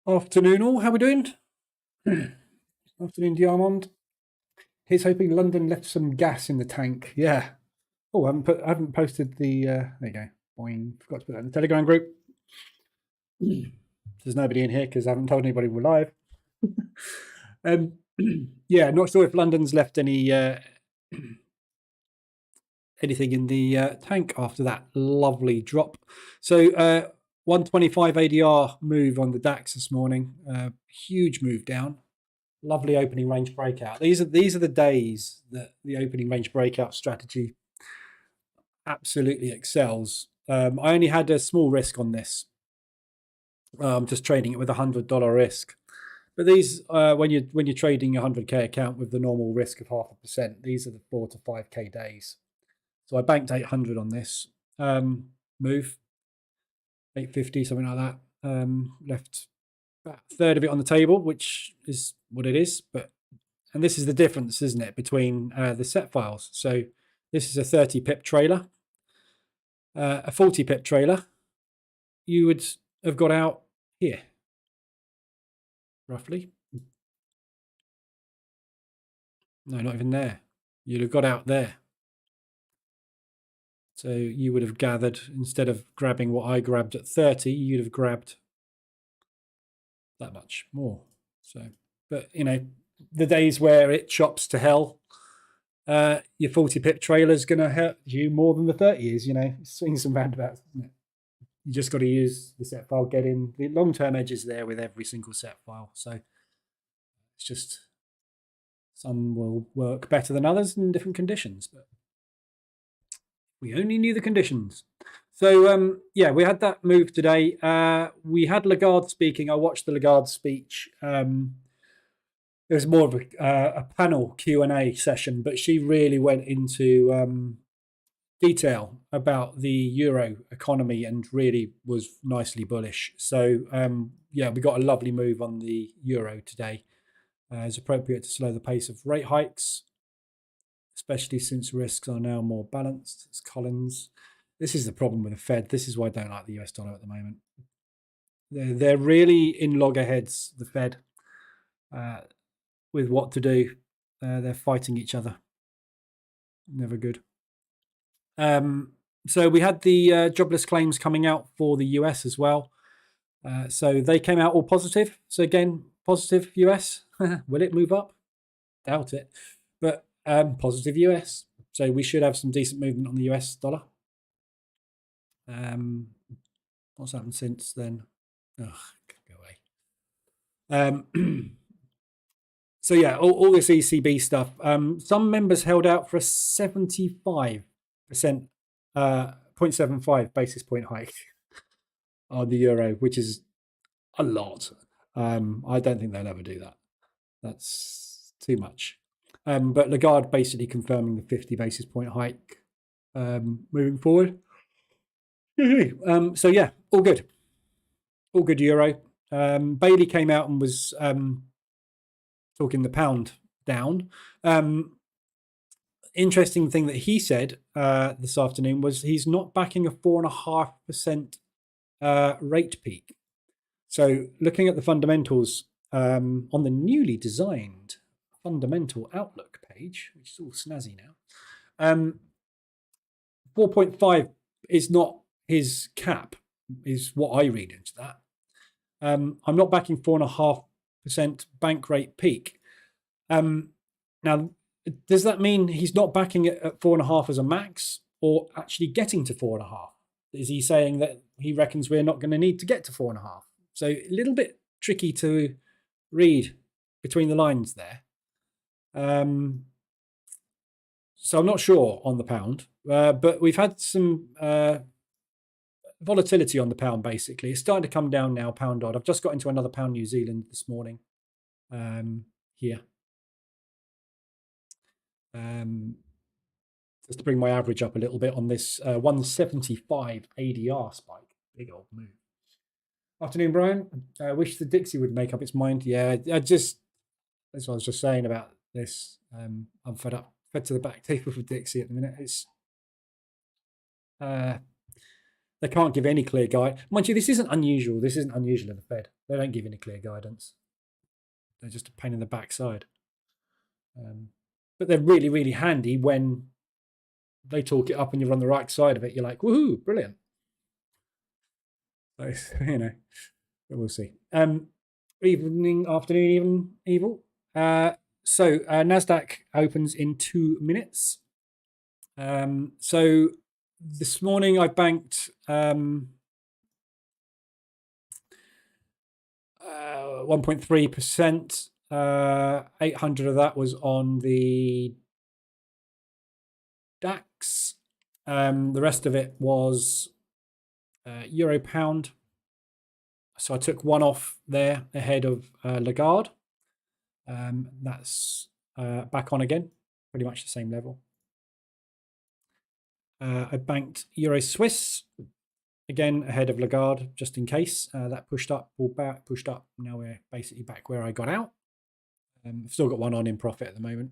Afternoon all, how we doing? Afternoon, Diamond. Here's hoping London left some gas in the tank. Yeah. Oh, I haven't posted the, there you go. Boing. Forgot to put that in the Telegram group. There's nobody in here because I haven't told anybody we're live. Yeah, not sure if London's left any anything in the tank after that lovely drop. So 125 ADR move on the DAX this morning. Huge move down. Lovely opening range breakout. These are the days that the opening range breakout strategy absolutely excels. I only had a small risk on this. I'm just trading it with $100 risk. But these, when you're trading a 100k account with the normal risk of 0.5%, these are the 4 to 5k days. So I banked 800 on this move, 850, something like that. Left about a third of it on the table, which is what it is. And this is the difference, isn't it, between the set files. So this is a 30 pip trailer, a 40 pip trailer. You would have got out here, roughly. No, not even there. You'd have got out there. So you would have gathered, instead of grabbing what I grabbed at 30, you'd have grabbed that much more. So, but you know, the days where it chops to hell, your 40 pip trailer is going to hurt you more than the 30 is. You know, swings and roundabouts, isn't it? You just got to use the set file, get in the long-term edges there with every single set file. So it's just, some will work better than others in different conditions, but we only knew the conditions. So yeah, we had that move today. We had Lagarde speaking. I watched the Lagarde speech. It was more of a panel Q&A session, but she really went into detail about the euro economy and really was nicely bullish. So yeah, we got a lovely move on the euro today. It's appropriate to slow the pace of rate hikes, especially since risks are now more balanced. It's Collins. This is the problem with the Fed. This is why I don't like the US dollar at the moment. They're really in loggerheads, the Fed, with what to do. They're fighting each other. Never good. So we had the jobless claims coming out for the US as well. So they came out all positive. So again, positive US. Will it move up? Doubt it. But positive US. So we should have some decent movement on the US dollar. What's happened since then? Oh, go away. So yeah, all this ECB stuff. Some members held out for a 75%, 0.75 basis point hike on the euro, which is a lot. I don't think they'll ever do that. That's too much. But Lagarde basically confirming the 50 basis point hike moving forward. So yeah, all good. All good euro. Bailey came out and was talking the pound down. Interesting thing that he said this afternoon was he's not backing a 4.5% rate peak. So looking at the fundamentals on the newly designed fundamental outlook page, which is all snazzy now, 4.5 is not his cap, is what I read into that. I'm not backing 4.5% bank rate peak. Now, does that mean he's not backing it at 4.5 as a max, or actually getting to 4.5? Is he saying that he reckons we're not going to need to get to 4.5? So a little bit tricky to read between the lines there. So I'm not sure on the pound, but we've had some volatility on the pound, basically. It's starting to come down now, pound odd. I've just got into another pound New Zealand this morning here. Just to bring my average up a little bit on this 175 ADR spike. Big old move. Afternoon, Brian. I wish the Dixie would make up its mind. Yeah, that's what I was just saying about this. I'm fed up. Fed to the back table for Dixie at the minute. It's They can't give any clear guide. Mind you, this isn't unusual. This isn't unusual in the Fed. They don't give any clear guidance. They're just a pain in the backside. But they're really, really handy when they talk it up and you're on the right side of it. You're like, woohoo, brilliant. So, you know, but we'll see. Evening, afternoon, even evil. So NASDAQ opens in 2 minutes. So this morning I banked 1.3%. 800 of that was on the DAX. The rest of it was Euro Pound. So I took one off there ahead of Lagarde. That's back on again, pretty much the same level. I banked Euro Swiss again ahead of Lagarde, just in case. That pushed up, pulled back, pushed up. Now we're basically back where I got out. I've still got one on in profit at the moment.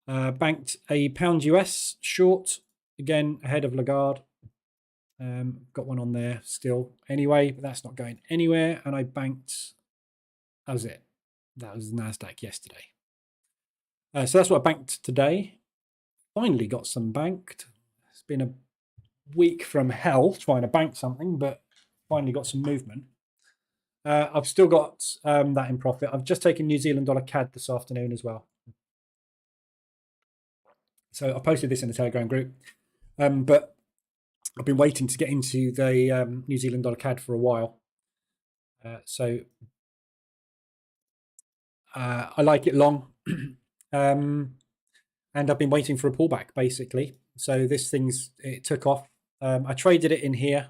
Banked a pound US short again ahead of Lagarde. Got one on there still anyway, but that's not going anywhere. And I banked, that was it. That was NASDAQ yesterday. So that's what I banked today. Finally got some banked. It's been a week from hell trying to bank something, but finally got some movement. I've still got that in profit. I've just taken New Zealand dollar CAD this afternoon as well. So I posted this in the Telegram group, but I've been waiting to get into the New Zealand dollar CAD for a while. So I like it long, and I've been waiting for a pullback basically. So this it took off. I traded it in here,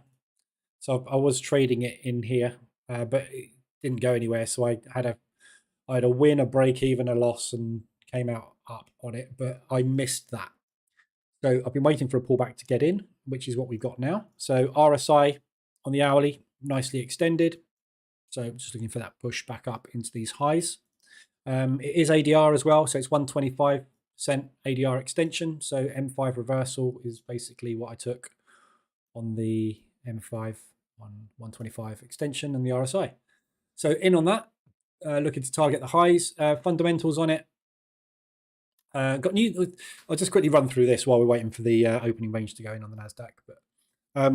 so I was trading it in here, but it didn't go anywhere. So I had a win, a break even, a loss, and came out up on it, but I missed that. So I've been waiting for a pullback to get in, which is what we've got now. So RSI on the hourly, nicely extended. So I'm just looking for that push back up into these highs. It is ADR as well, so it's 125% ADR extension. So M5 reversal is basically what I took on the M5 125 extension and the RSI. So in on that, looking to target the highs. Fundamentals on it. Got new. I'll just quickly run through this while we're waiting for the opening range to go in on the NASDAQ. But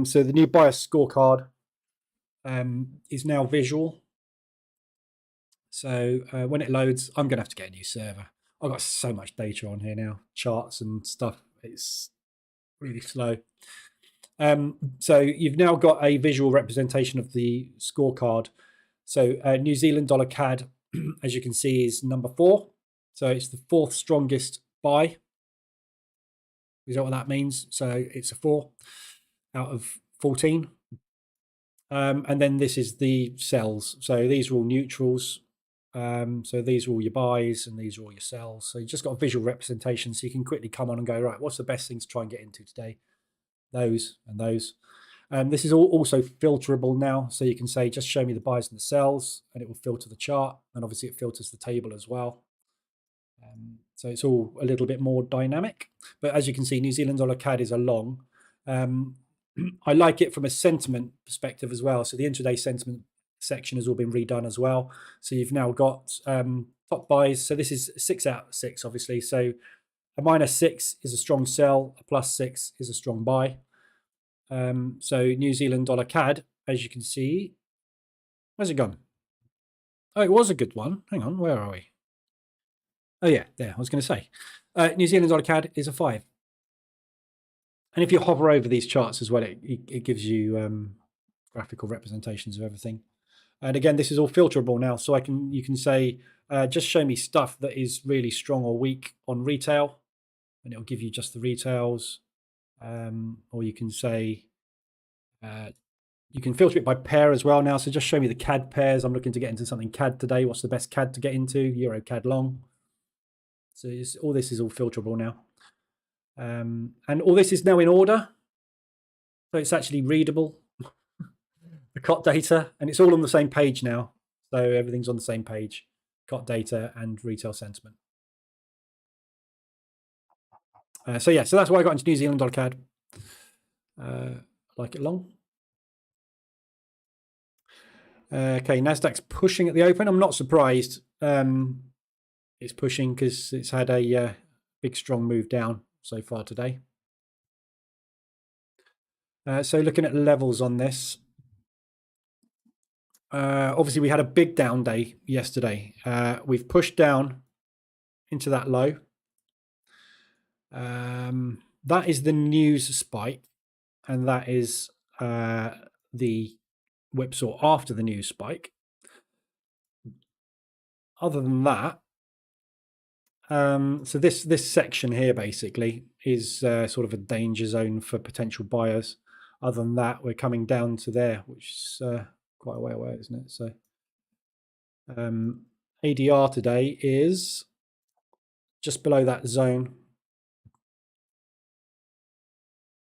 so the new bias scorecard is now visual. So when it loads, I'm going to have to get a new server. I've got so much data on here now, charts and stuff. It's really slow. So you've now got a visual representation of the scorecard. So New Zealand dollar CAD, as you can see, is number 4. So it's the 4th strongest buy. Is that what that means? So it's a 4 out of 14. And then this is the sells. So these are all neutrals. So these are all your buys and these are all your sells. So you just got a visual representation, so you can quickly come on and go, right, what's the best thing to try and get into today? Those and those. This is also filterable now. So you can say, just show me the buys and the sells, and it will filter the chart. And obviously it filters the table as well. So it's all a little bit more dynamic. But as you can see, New Zealand dollar CAD is a long. I like it from a sentiment perspective as well. So the intraday sentiment section has all been redone as well. So you've now got top buys. So this is 6 out of 6, obviously. So a -6 is a strong sell, a +6 is a strong buy. So New Zealand dollar CAD, as you can see, where's it gone? Oh, it was a good one. Hang on, where are we? Oh yeah, there, I was going to say. New Zealand dollar CAD is a 5. And if you hover over these charts as well, it gives you graphical representations of everything. And again, this is all filterable now. So you can say, just show me stuff that is really strong or weak on retail. And it'll give you just the retails. Or you can say, you can filter it by pair as well now. So just show me the CAD pairs. I'm looking to get into something CAD today. What's the best CAD to get into? Euro CAD long. So all this is all filterable now. And all this is now in order. So it's actually readable, the COT data, and it's all on the same page now. So everything's on the same page, COT data and retail sentiment. So yeah, so that's why I got into New Zealand dollar CAD. like it long. Okay, Nasdaq's pushing at the open. I'm not surprised. It's pushing because it's had a big strong move down so far today. So looking at levels on this, obviously we had a big down day yesterday. We've pushed down into that low. That is the news spike, and that is the whipsaw after the news spike. Other than that, so this section here basically is sort of a danger zone for potential buyers. Other than that, we're coming down to there, which is quite a way away, isn't it? So ADR today is just below that zone.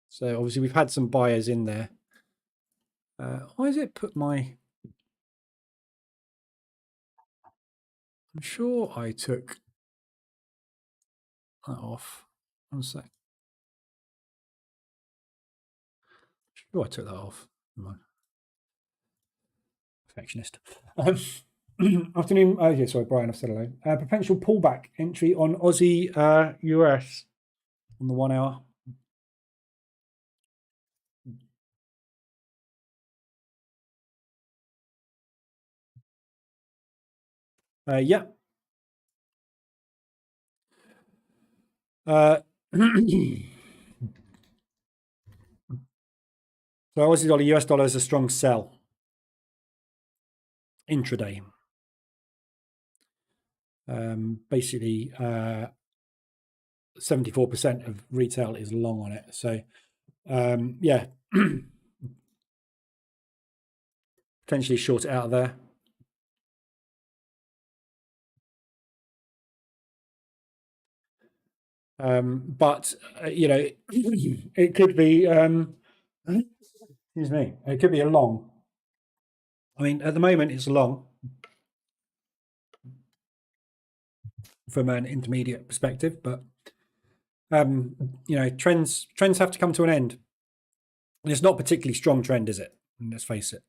So obviously we've had some buyers in there. Why has it put my... I'm sure I took that off. One sec. Sure I took that off. Perfectionist. Afternoon. Oh, yeah, sorry, Brian, I've said hello. Potential pullback entry on Aussie US on the 1 hour. Yeah. So Aussie dollar, US dollar is a strong sell intraday. Basically, 74% of retail is long on it. So, yeah, potentially short it out of there. But you know, it could be. Excuse me. It could be a long. I mean, at the moment, it's long from an intermediate perspective, but you know, trends have to come to an end. And it's not a particularly strong trend, is it? Let's face it.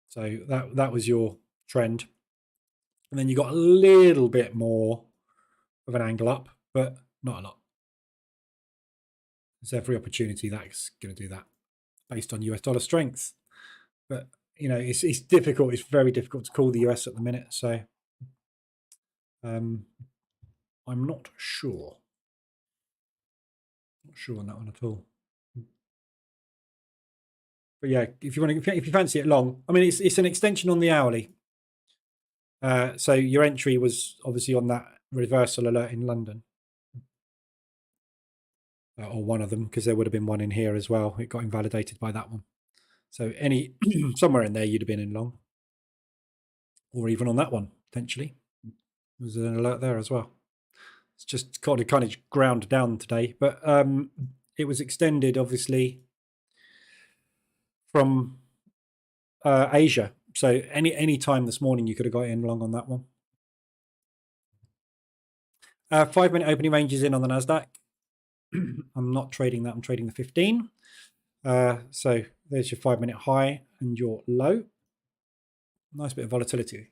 So that was your trend, and then you got a little bit more of an angle up, but not a lot. There's every opportunity that's going to do that based on US dollar strength. But you know, it's difficult. It's very difficult to call the US at the minute. So I'm not sure. Not sure on that one at all. But yeah, if you fancy it long, I mean, it's an extension on the hourly. So your entry was obviously on that reversal alert in London, or one of them, because there would have been one in here as well. It got invalidated by that one. So any somewhere in there you'd have been in long, or even on that one potentially. There's an alert there as well. It's just kind of ground down today, but it was extended obviously from Asia. So any time this morning you could have got in long on that one. 5-minute opening range is in on the Nasdaq. I'm not trading that. I'm trading the 15. So there's your 5-minute high and your low. Nice bit of volatility.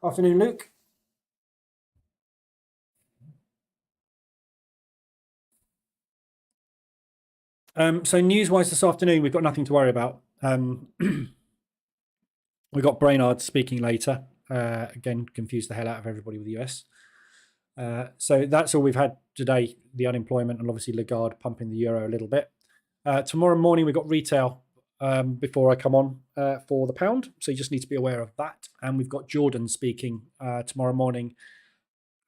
Afternoon, Luke. So news-wise this afternoon, we've got nothing to worry about. We've got Brainard speaking later. Again, confused the hell out of everybody with the US. So that's all we've had today, the unemployment, and obviously Lagarde pumping the euro a little bit. Tomorrow morning, we've got retail before I come on for the pound. So you just need to be aware of that. And we've got Jordan speaking tomorrow morning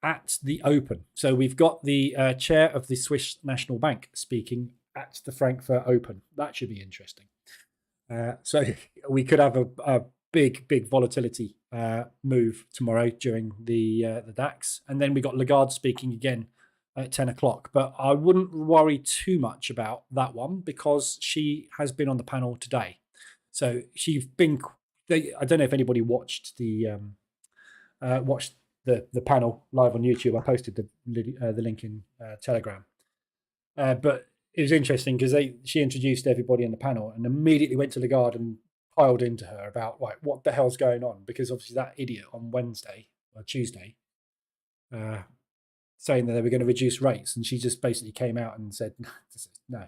at the Open. So we've got the chair of the Swiss National Bank speaking at the Frankfurt Open. That should be interesting. So we could have a big volatility move tomorrow during the DAX. And then we got Lagarde speaking again at 10 o'clock. But I wouldn't worry too much about that one because she has been on the panel today. So she's been... I don't know if anybody watched the panel live on YouTube. I posted the link in Telegram. But it was interesting because she introduced everybody in the panel and immediately went to Lagarde and piled into her about like what the hell's going on, because obviously that idiot on Wednesday or Tuesday saying that they were going to reduce rates, and she just basically came out and said no.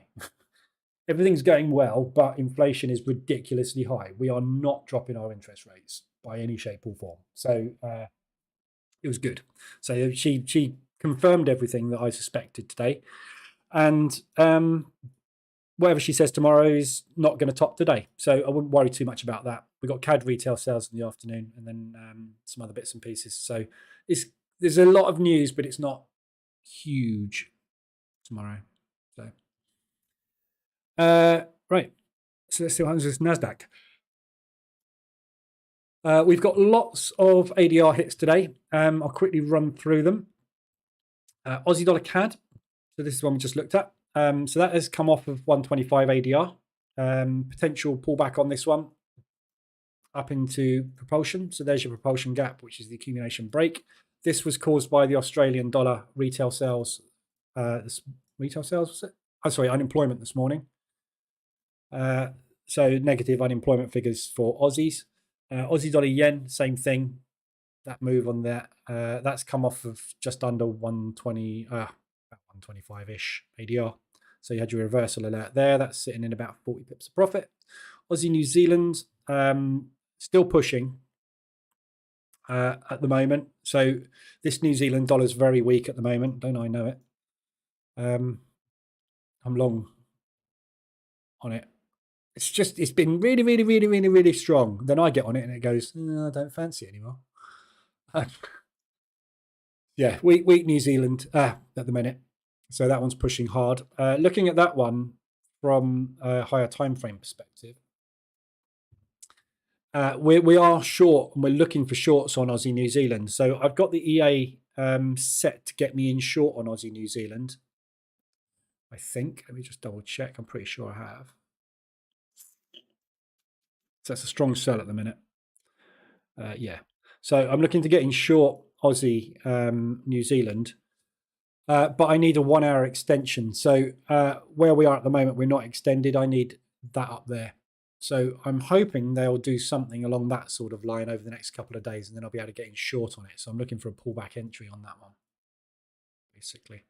Everything's going well, but inflation is ridiculously high. We are not dropping our interest rates by any shape or form. So it was good. So she confirmed everything that I suspected today, and whatever she says tomorrow is not going to top today. So I wouldn't worry too much about that. We got CAD retail sales in the afternoon, and then some other bits and pieces. So there's a lot of news, but it's not huge tomorrow. So right. So let's see what happens with Nasdaq. We've got lots of ADR hits today. I'll quickly run through them. Aussie dollar CAD. So this is one we just looked at. So that has come off of 125 ADR. Potential pullback on this one up into propulsion. So there's your propulsion gap, which is the accumulation break. This was caused by the Australian dollar retail sales. Retail sales, was it? Oh, sorry, unemployment this morning. So negative unemployment figures for Aussies. Aussie dollar yen, same thing. That move on that, that's come off of just under 120, about 125-ish ADR. So you had your reversal alert there. That's sitting in about 40 pips of profit. Aussie New Zealand, still pushing at the moment. So this New Zealand dollar is very weak at the moment. Don't I know it? I'm long on it. It's been really, really, really, really, really strong. Then I get on it and it goes, no, I don't fancy it anymore. Yeah, weak New Zealand at the minute. So that one's pushing hard. Looking at that one from a higher time frame perspective, we are short, and we're looking for shorts on Aussie New Zealand. So I've got the EA set to get me in short on Aussie New Zealand. I think. Let me just double check. I'm pretty sure I have. So that's a strong sell at the minute. Yeah. So I'm looking to get in short Aussie New Zealand, but I need a 1 hour extension. So where we are at the moment, we're not extended. I need that up there. So I'm hoping they'll do something along that sort of line over the next couple of days, and then I'll be able to get in short on it. So I'm looking for a pullback entry on that one, basically.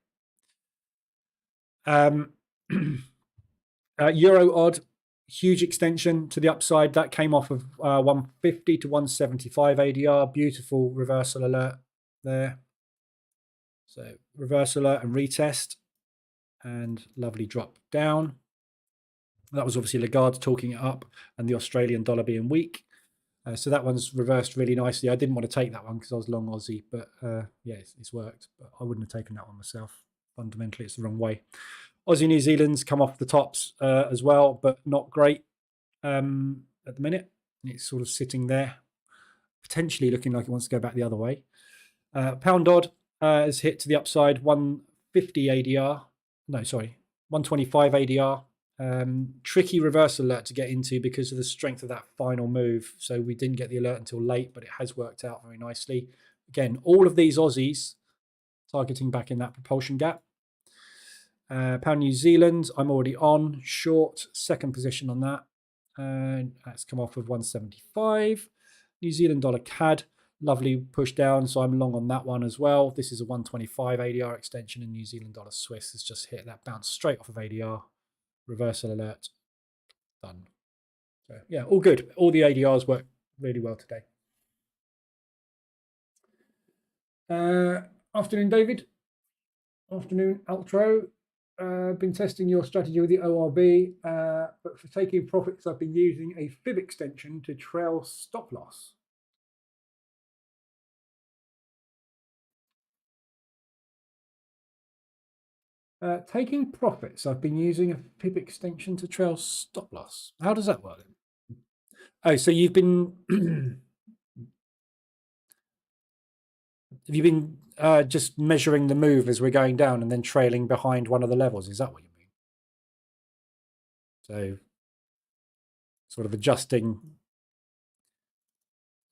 Euro odd, huge extension to the upside. That came off of 150 to 175 ADR. Beautiful reversal alert there. So reversal alert and retest, and lovely drop down. That was obviously Lagarde talking it up and the Australian dollar being weak. So that one's reversed really nicely. I didn't want to take that one because I was long Aussie, but yeah, it's worked. But I wouldn't have taken that one myself. Fundamentally, it's the wrong way. Aussie New Zealand's come off the tops as well, but not great at the minute. It's sort of sitting there, potentially looking like it wants to go back the other way. Pound odd has hit to the upside, 150 ADR. No, sorry, 125 ADR. Tricky reversal alert to get into because of the strength of that final move. So we didn't get the alert until late, but it has worked out very nicely. Again, all of these Aussies targeting back in that propulsion gap. Pound New Zealand, I'm already on short, second position on that. And that's come off of 175. New Zealand dollar CAD, lovely push down. So I'm long on that one as well. This is a 125 ADR extension, and New Zealand dollar Swiss has just hit that bounce straight off of ADR. Reversal alert, done. So yeah, all good. All the ADRs work really well today. Afternoon, David. Afternoon, Altro. Been testing your strategy with the ORB, but for taking profits, I've been using a fib extension to trail stop loss. Taking profits, I've been using a fib extension to trail stop loss. How does that work? Oh, so you've been have you been just measuring the move as we're going down and then trailing behind one of the levels? Is that what you mean? So sort of adjusting.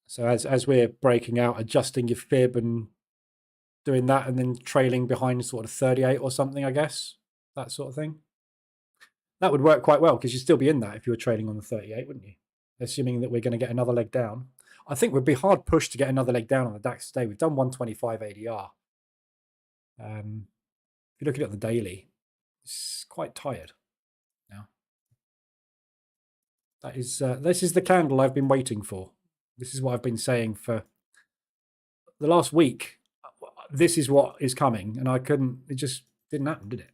So as we're breaking out, adjusting your fib and doing that, and then trailing behind sort of 38 or something, I guess, that sort of thing. That would work quite well because you'd still be in that if you were trading on the 38, wouldn't you? Assuming that we're going to get another leg down. I think we'd be hard pushed to get another leg down on the DAX today. We've done 125 ADR. If you look at the daily, it's quite tired now. That is, this is the candle I've been waiting for. This is what I've been saying for the last week. This is what is coming, and I couldn't. It just didn't happen, did it?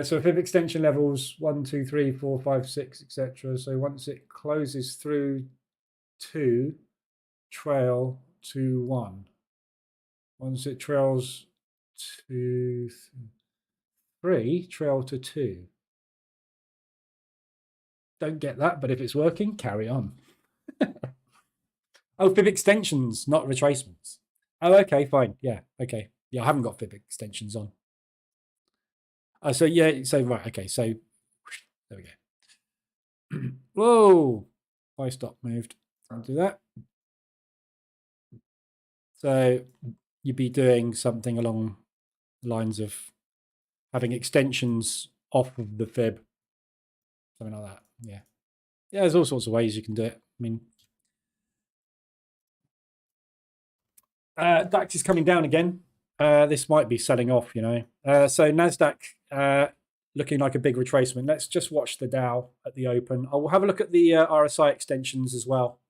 So fib extension levels 1, 2, 3, 4, 5, 6, etc. So once it closes through 2, trail to 1. Once it trails to 3, trail to 2. Don't get that, but if it's working, carry on. Oh, fib extensions, not retracements. Oh, okay, fine. Yeah, okay. Yeah, I haven't got fib extensions on. So yeah, so right, okay, so there we go. Whoa, buy stop moved. I'll do that. So you'd be doing something along the lines of having extensions off of the fib, something like that. Yeah, yeah. There's all sorts of ways you can do it. I mean, DAX is coming down again. This might be selling off, you know. So Nasdaq looking like a big retracement. Let's just watch the Dow at the open. I'll have a look at the RSI extensions as well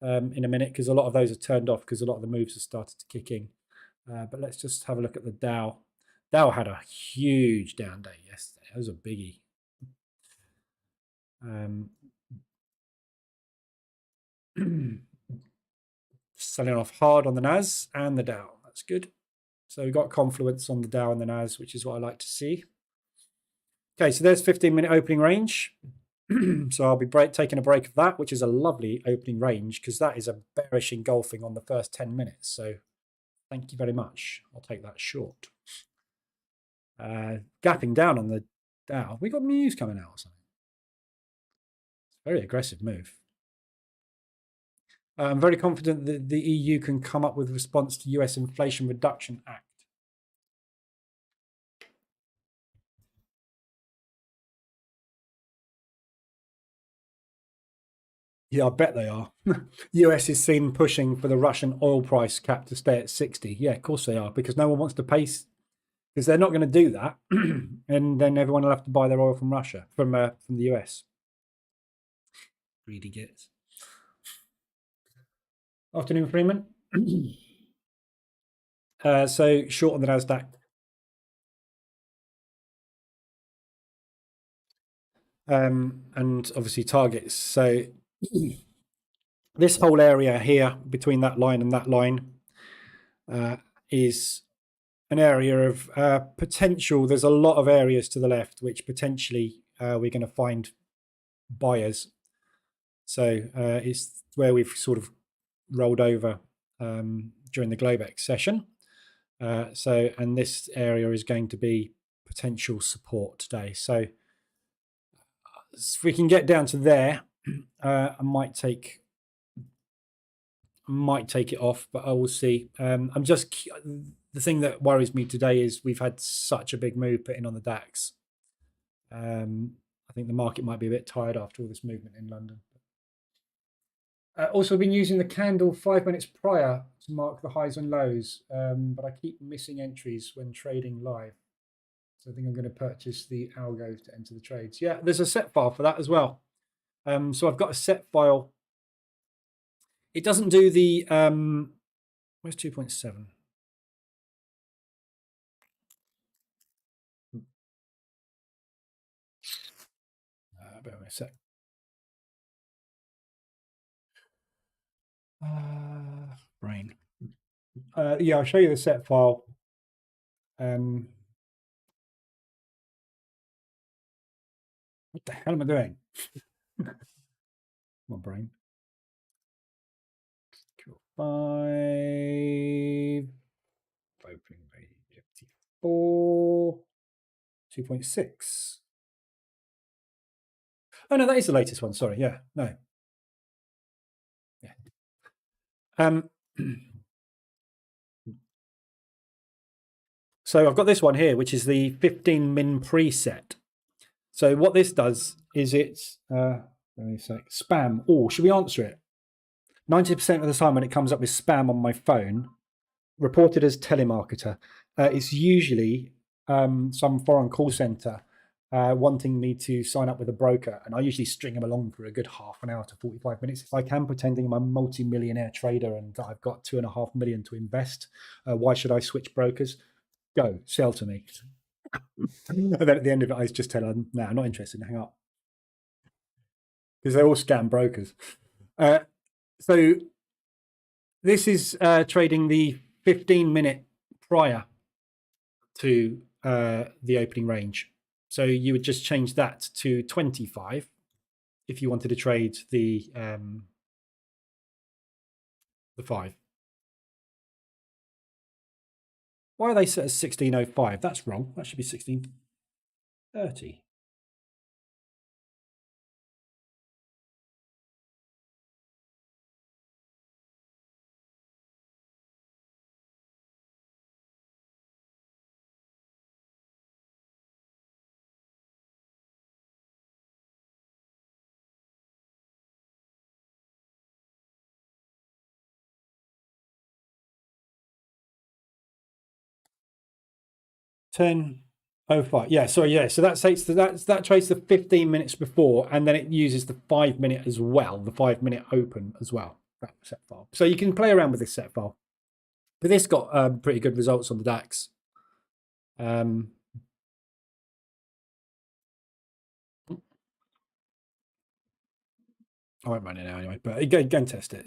in a minute because a lot of those are turned off because a lot of the moves have started to kick in. But let's just have a look at the Dow. Dow had a huge down day yesterday. That was a biggie. Selling off hard on the Nas and the Dow. That's good. So we've got confluence on the Dow and the Nas, which is what I like to see. Okay, so there's 15-minute opening range. So I'll be taking a break of that, which is a lovely opening range because that is a bearish engulfing on the first 10 minutes. So thank you very much. I'll take that short. Gapping down on the Dow. We got news coming out or something. It's a very aggressive move. I'm very confident that the EU can come up with a response to US Inflation Reduction Act. Yeah, I bet they are. US is seen pushing for the Russian oil price cap to stay at 60. Yeah, of course they are, because no one wants to pay, because they're not going to do that, and then everyone will have to buy their oil from Russia, from the US. Greedy gits. Afternoon, Freeman. So short on the Nasdaq. And obviously targets. So this whole area here between that line and that line is an area of potential. There's a lot of areas to the left which potentially we're going to find buyers. So it's where we've sort of rolled over during the Globex session. And this area is going to be potential support today. So if we can get down to there, I might take it off, but I will see. I'm just the thing that worries me today is we've had such a big move put in on the DAX. I think the market might be a bit tired after all this movement in London. Also, I've been using the candle 5 minutes prior to mark the highs and lows, but I keep missing entries when trading live. So I think I'm going to purchase the algos to enter the trades. Yeah, there's a set file for that as well. So I've got a set file. It doesn't do the, where's 2.7? Bear with me a sec. Brain. Yeah, I'll show you the set file. What the hell am I doing? My brain. Cool. 5. Opening page 54. 2.6. Oh no, that is the latest one. Sorry. Yeah. No. Yeah. So I've got this one here, which is the 15 min preset. So what this does is it's let me say spam. Oh, should we answer it? 90% of the time when it comes up with spam on my phone, reported as telemarketer, it's usually some foreign call center wanting me to sign up with a broker, and I usually string them along for a good half an hour to 45 minutes if I can, pretending I'm a multi-millionaire trader and I've got 2.5 million to invest. Why should I switch brokers? Go, sell to me. And then at the end of it, I just tell them, no, I'm not interested, hang up. Because they're all scam brokers. So this is trading the 15-minute prior to the opening range. So you would just change that to 25 if you wanted to trade the 5. Why are they set as 1605? That's wrong. That should be 1630. $10.05. Yeah, sorry, yeah. So that takes that trades the 15 minutes before, and then it uses the 5 minute as well, the 5 minute open as well. That set file. So you can play around with this set file. But this got pretty good results on the DAX. I won't run it now anyway, but go and test it.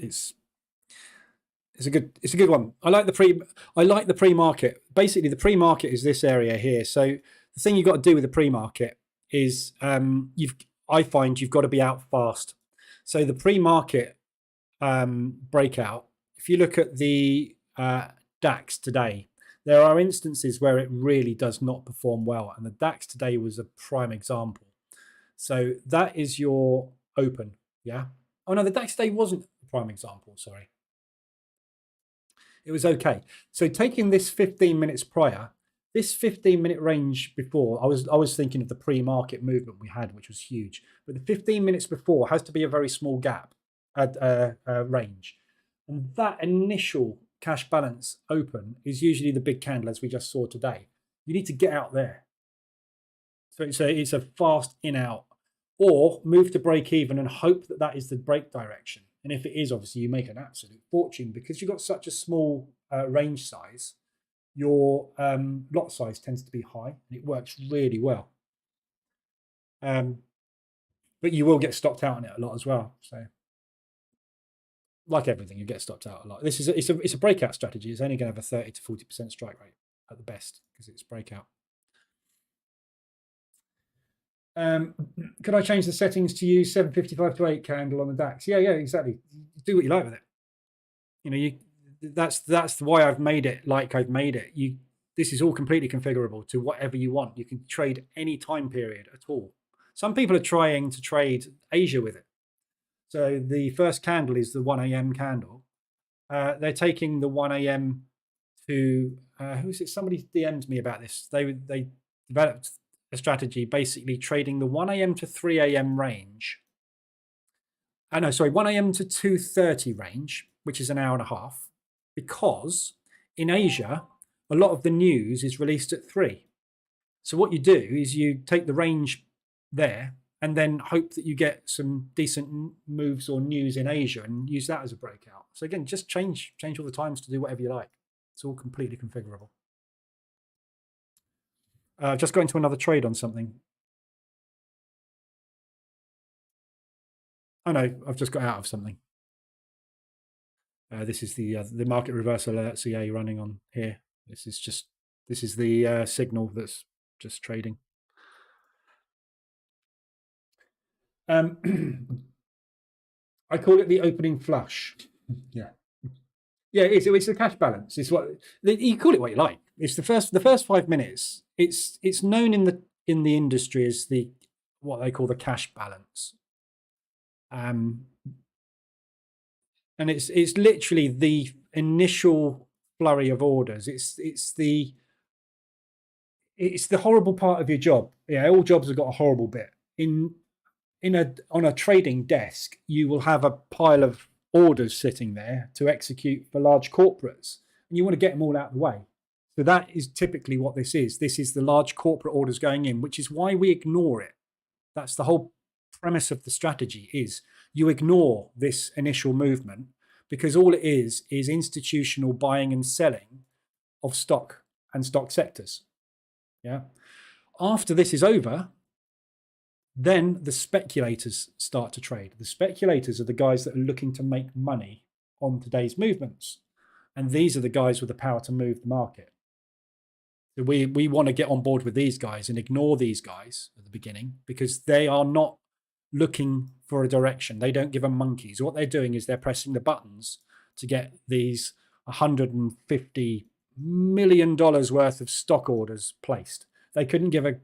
It's a good one. I like the pre-market. Basically, the pre-market is this area here. So the thing you've got to do with the pre-market is I find you've got to be out fast. So the pre-market breakout, if you look at the DAX today, there are instances where it really does not perform well, and the DAX today was a prime example. So that is your open, yeah. Oh no, the DAX today wasn't a prime example. Sorry, it was okay. So taking this 15 minutes prior, this 15-minute range before, I was thinking of the pre-market movement we had, which was huge. But the 15 minutes before has to be a very small gap at range, and that initial cash balance open is usually the big candle as we just saw today. You need to get out there. So it's a fast in out, or move to break even and hope that that is the break direction. And if it is, obviously you make an absolute fortune because you've got such a small range size. Your lot size tends to be high, and it works really well. But you will get stopped out on it a lot as well. So, like everything, you get stopped out a lot. This is it's a breakout strategy. It's only going to have a 30 to 40% strike rate at the best because it's breakout. Could I change the settings to use 755 to 8 candle on the DAX? Yeah, exactly. Do what you like with it. You know, that's why I've made it like I've made it. This is all completely configurable to whatever you want. You can trade any time period at all. Some people are trying to trade Asia with it. So the first candle is the 1 a.m. candle. They're taking the 1 a.m. to who's it? Somebody DM'd me about this. They developed a strategy basically trading the 1 a.m. to 3 a.m. range. No, sorry, 1 a.m. to 2:30 range, which is an hour and a half, because in Asia, a lot of the news is released at 3. So what you do is you take the range there and then hope that you get some decent moves or news in Asia and use that as a breakout. So again, just change all the times to do whatever you like. It's all completely configurable. Just going to another trade on something. Oh no, I've just got out of something. This is the market reversal alert CA running on here. This is the signal that's just trading. I call it the opening flush. Yeah, it's the cash balance. It's what you call it what you like. It's the first 5 minutes. It's known in the industry as what they call the cash balance. And it's literally the initial flurry of orders. It's the it's the horrible part of your job. Yeah, all jobs have got a horrible bit. On a trading desk, you will have a pile of orders sitting there to execute for large corporates, and you want to get them all out of the way. So that is typically what this is. This is the large corporate orders going in, which is why we ignore it. That's the whole premise of the strategy is you ignore this initial movement because all it is institutional buying and selling of stock and stock sectors. Yeah. After this is over, then the speculators start to trade. The speculators are the guys that are looking to make money on today's movements. And these are the guys with the power to move the market. So we want to get on board with these guys and ignore these guys at the beginning because they are not looking for a direction. They don't give a monkeys. What they're doing is they're pressing the buttons to get these $150 million worth of stock orders placed. They couldn't give a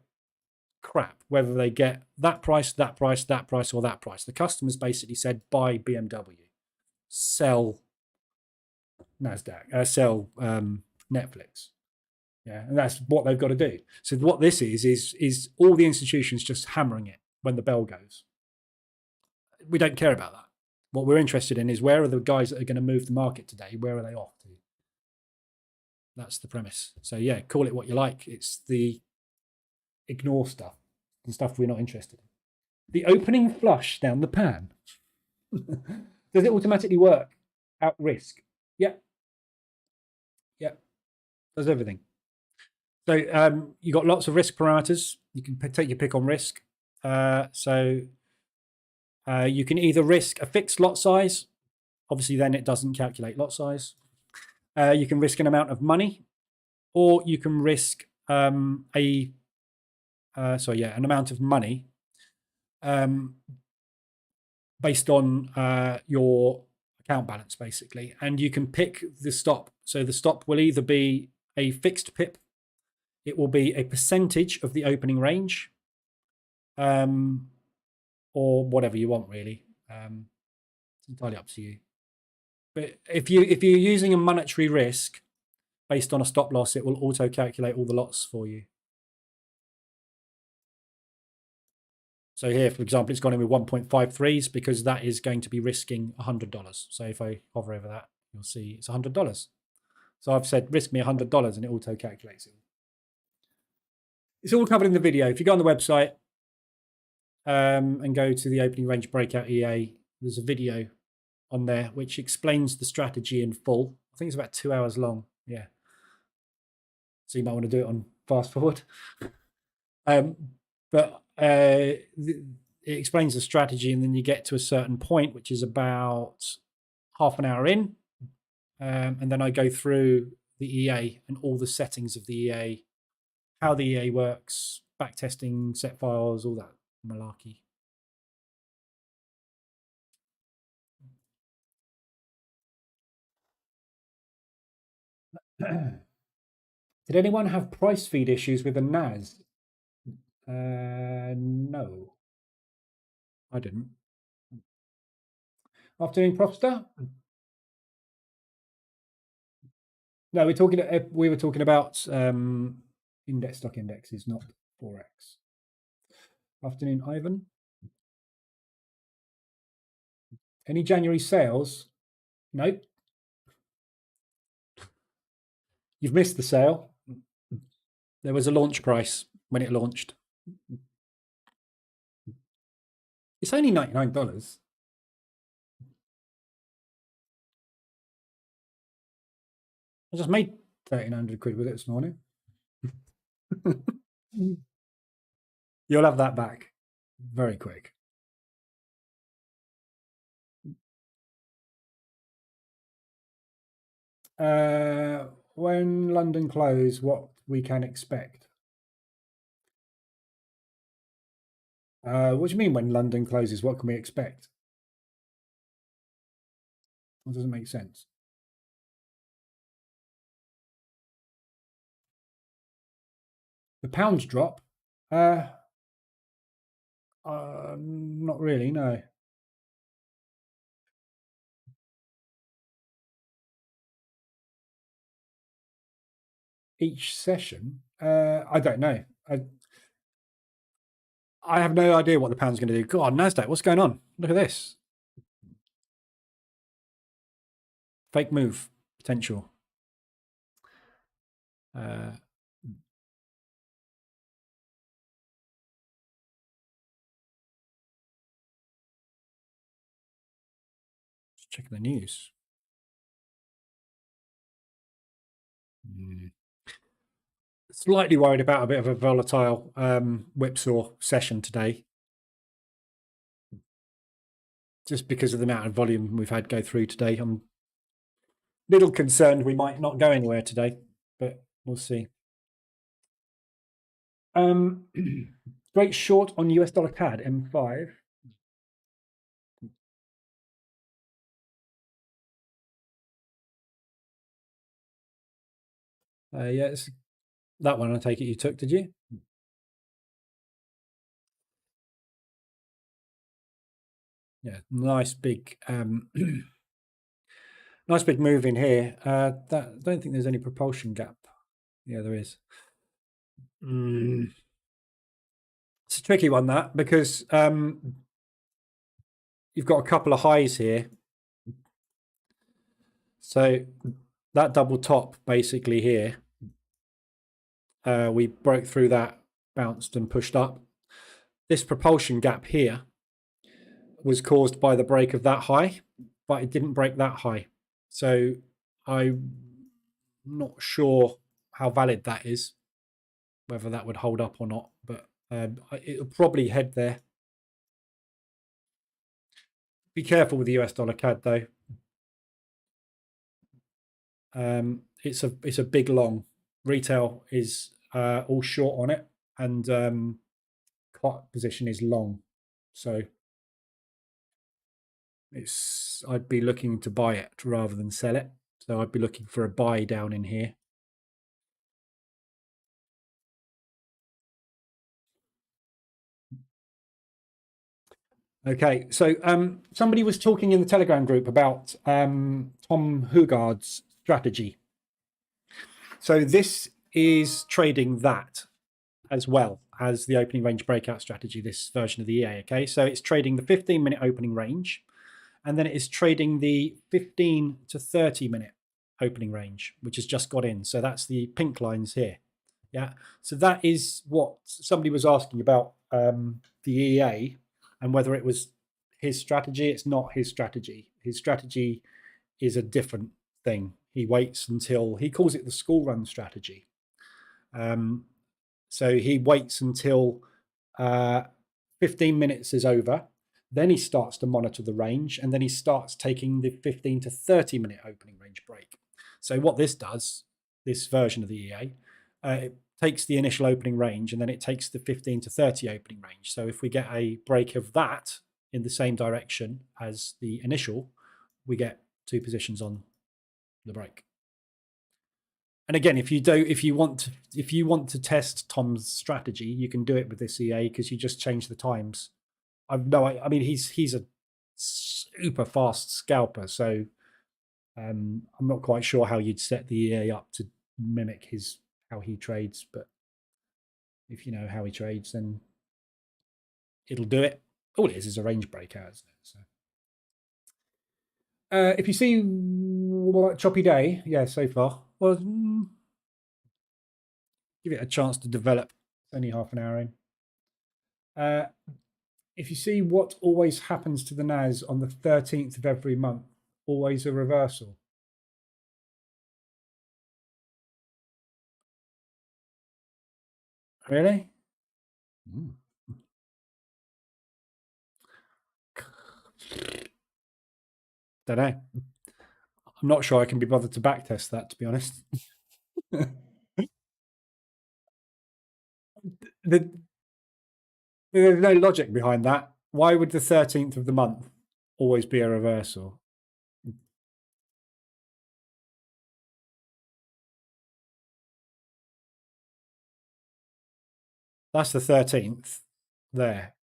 crap whether they get that price, that price, that price, or that price. The customers basically said, buy BMW, sell NASDAQ, sell Netflix. Yeah, and that's what they've got to do. So what this is all the institutions just hammering it when the bell goes. We don't care about that. What we're interested in is where are the guys that are going to move the market today? Where are they off to? That's the premise. So yeah, call it what you like. It's the ignore stuff and stuff we're not interested in. The opening flush down the pan. Does it automatically work at risk? Yeah. Yeah. Does everything. So you've got lots of risk parameters. You can take your pick on risk. So you can either risk a fixed lot size. Obviously, then it doesn't calculate lot size. You can risk an amount of money, or you can risk an amount of money based on your account balance, basically. And you can pick the stop. So the stop will either be a fixed pip, it will be a percentage of the opening range, or whatever you want, really. It's entirely up to you. But if you're using a monetary risk based on a stop loss, it will auto calculate all the lots for you. So here, for example, it's gone in with 1.53s because that is going to be risking $100. So if I hover over that, you'll see it's $100. So I've said risk me $100 and it auto calculates it. It's all covered in the video. If you go on the website and go to the opening range breakout EA, there's a video on there which explains the strategy in full. I think it's about 2 hours long. Yeah. So you might want to do it on fast forward. But it explains the strategy, and then you get to a certain point, which is about half an hour in. And then I go through the EA and all the settings of the EA, how the EA works, backtesting, set files, all that malarkey. Did anyone have price feed issues with the NAS? No, I didn't. Afternoon, Profster. No, we were talking about stock indexes, not Forex. Afternoon, Ivan. Any January sales? Nope. You've missed the sale. There was a launch price when it launched. It's only $99. I just made 1,300 quid with it this morning. You'll have that back very quick. When London close, what we can expect? What do you mean when London closes? What can we expect? That doesn't make sense. The pounds drop? Not really, no. Each session? I don't know. I have no idea what the pound's going to do. God, Nasdaq, what's going on? Look at this. Fake move potential. Just checking the news. Slightly worried about a bit of a volatile whipsaw session today, just because of the amount of volume we've had go through today. I'm a little concerned we might not go anywhere today, but we'll see. Great short on US dollar CAD M5. Yeah, that one I take it you took, did you? Yeah, nice big nice big move in here. I don't think there's any propulsion gap. Yeah, there is. It's a tricky one, that, because you've got a couple of highs here. So that double top basically here, we broke through that, bounced and pushed up. This propulsion gap here was caused by the break of that high, but it didn't break that high. So I'm not sure how valid that is, whether that would hold up or not, but it'll probably head there. Be careful with the US dollar CAD though. It's a big long. Retail is all short on it, and clock position is long. So I'd be looking to buy it rather than sell it. So I'd be looking for a buy down in here. Okay, so somebody was talking in the Telegram group about Tom Hugard's strategy. So this is trading that as well as the opening range breakout strategy, this version of the EA. Okay, so it's trading the 15-minute opening range, and then it is trading the 15 to 30-minute opening range, which has just got in. So that's the pink lines here. Yeah, so that is what somebody was asking about the EA and whether it was his strategy. It's not his strategy. His strategy is a different thing. He waits until, he calls it the school run strategy. So he waits until 15 minutes is over. Then he starts to monitor the range, and then he starts taking the 15 to 30-minute opening range break. So what this does, this version of the EA, it takes the initial opening range, and then it takes the 15 to 30 opening range. So if we get a break of that in the same direction as the initial, we get two positions on the break. And again, if you want to test Tom's strategy, you can do it with this EA because you just change the times. I mean, he's a super fast scalper, so I'm not quite sure how you'd set the EA up to mimic how he trades. But if you know how he trades, then it'll do it. All it is a range breakout, isn't it? So if you see choppy day, yeah, so far, well, give it a chance to develop. It's only half an hour in. If you see what always happens to the NAS on the 13th of every month, always a reversal. Really? Don't know. I'm not sure I can be bothered to backtest that, to be honest. There's no logic behind that. Why would the 13th of the month always be a reversal? That's the 13th there.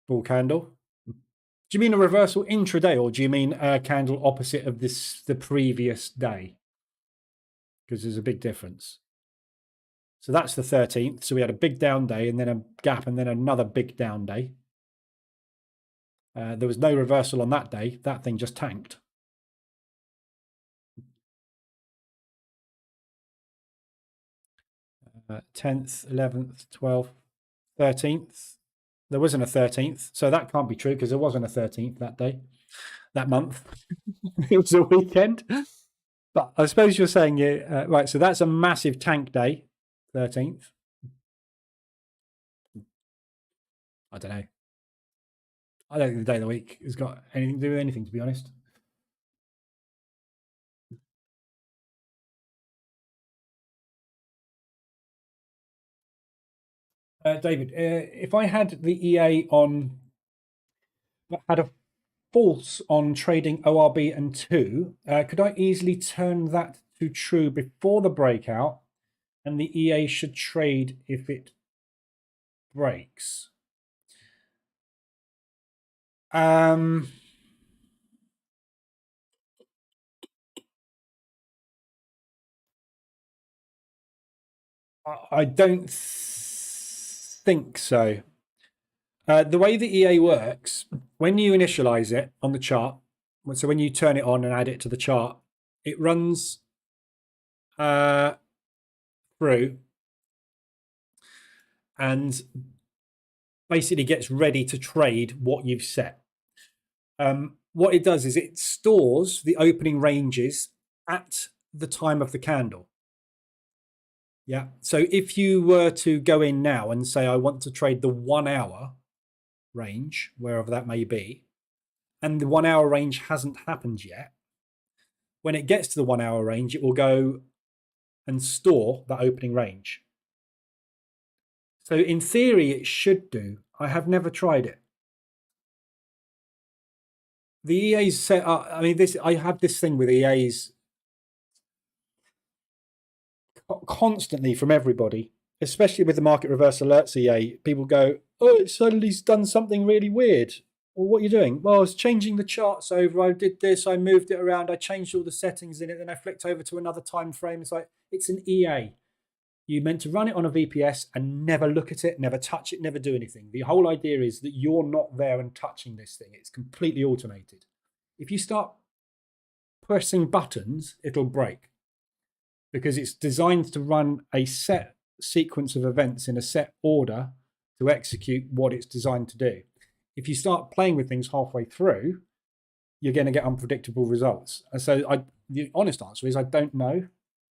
Bull candle. Do you mean a reversal intraday, or do you mean a candle opposite of the previous day? Because there's a big difference. So that's the 13th. So we had a big down day and then a gap and then another big down day. There was no reversal on that day. That thing just tanked. Uh, 10th, 11th, 12th, 13th. There wasn't a 13th. So that can't be true because there wasn't a 13th that day, that month. It was a weekend. But I suppose you're saying, right, so that's a massive tank day, 13th. I don't know. I don't think the day of the week has got anything to do with anything, to be honest. David, if I had the EA on, had a false on trading ORB and 2, could I easily turn that to true before the breakout, and the EA should trade if it breaks? I don't think so. The way the EA works, when you initialize it on the chart, so when you turn it on and add it to the chart, it runs through and basically gets ready to trade what you've set. What it does is it stores the opening ranges at the time of the candle. Yeah. So if you were to go in now and say, I want to trade the 1 hour range, wherever that may be, and the 1 hour range hasn't happened yet, when it gets to the 1 hour range, it will go and store that opening range. So in theory, it should do. I have never tried it. The EA's set up, I mean, I have this thing with EA's constantly from everybody, especially with the market reverse alerts EA. People go, oh, it suddenly done something really weird. Well, what are you doing? Well, I was changing the charts over. I did this. I moved it around. I changed all the settings in it. Then I flicked over to another time frame. It's like, it's an EA. You meant to run it on a VPS and never look at it, never touch it, never do anything. The whole idea is that you're not there and touching this thing. It's completely automated. If you start pressing buttons, it'll break because it's designed to run a set sequence of events in a set order to execute what it's designed to do. If you start playing with things halfway through, you're going to get unpredictable results. And so the honest answer is I don't know.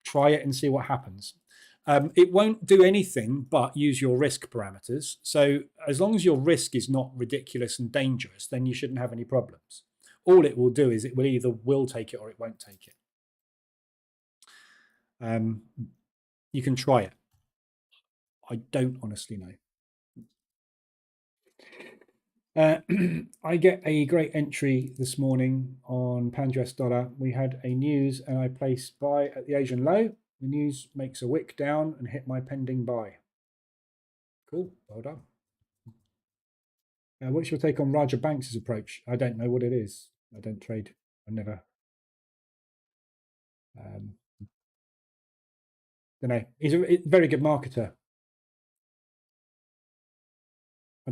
Try it and see what happens. It won't do anything but use your risk parameters. So as long as your risk is not ridiculous and dangerous, then you shouldn't have any problems. All it will do is it will either take it or it won't take it. You can try it. I don't honestly know. I get a great entry this morning on pound-US dollar. We had a news and I placed buy at the Asian low. The news makes a wick down and hit my pending buy. Cool, well done. What's your take on Raja Banks' approach? I don't know what it is. I don't trade. I never. Don't know. He's a very good marketer.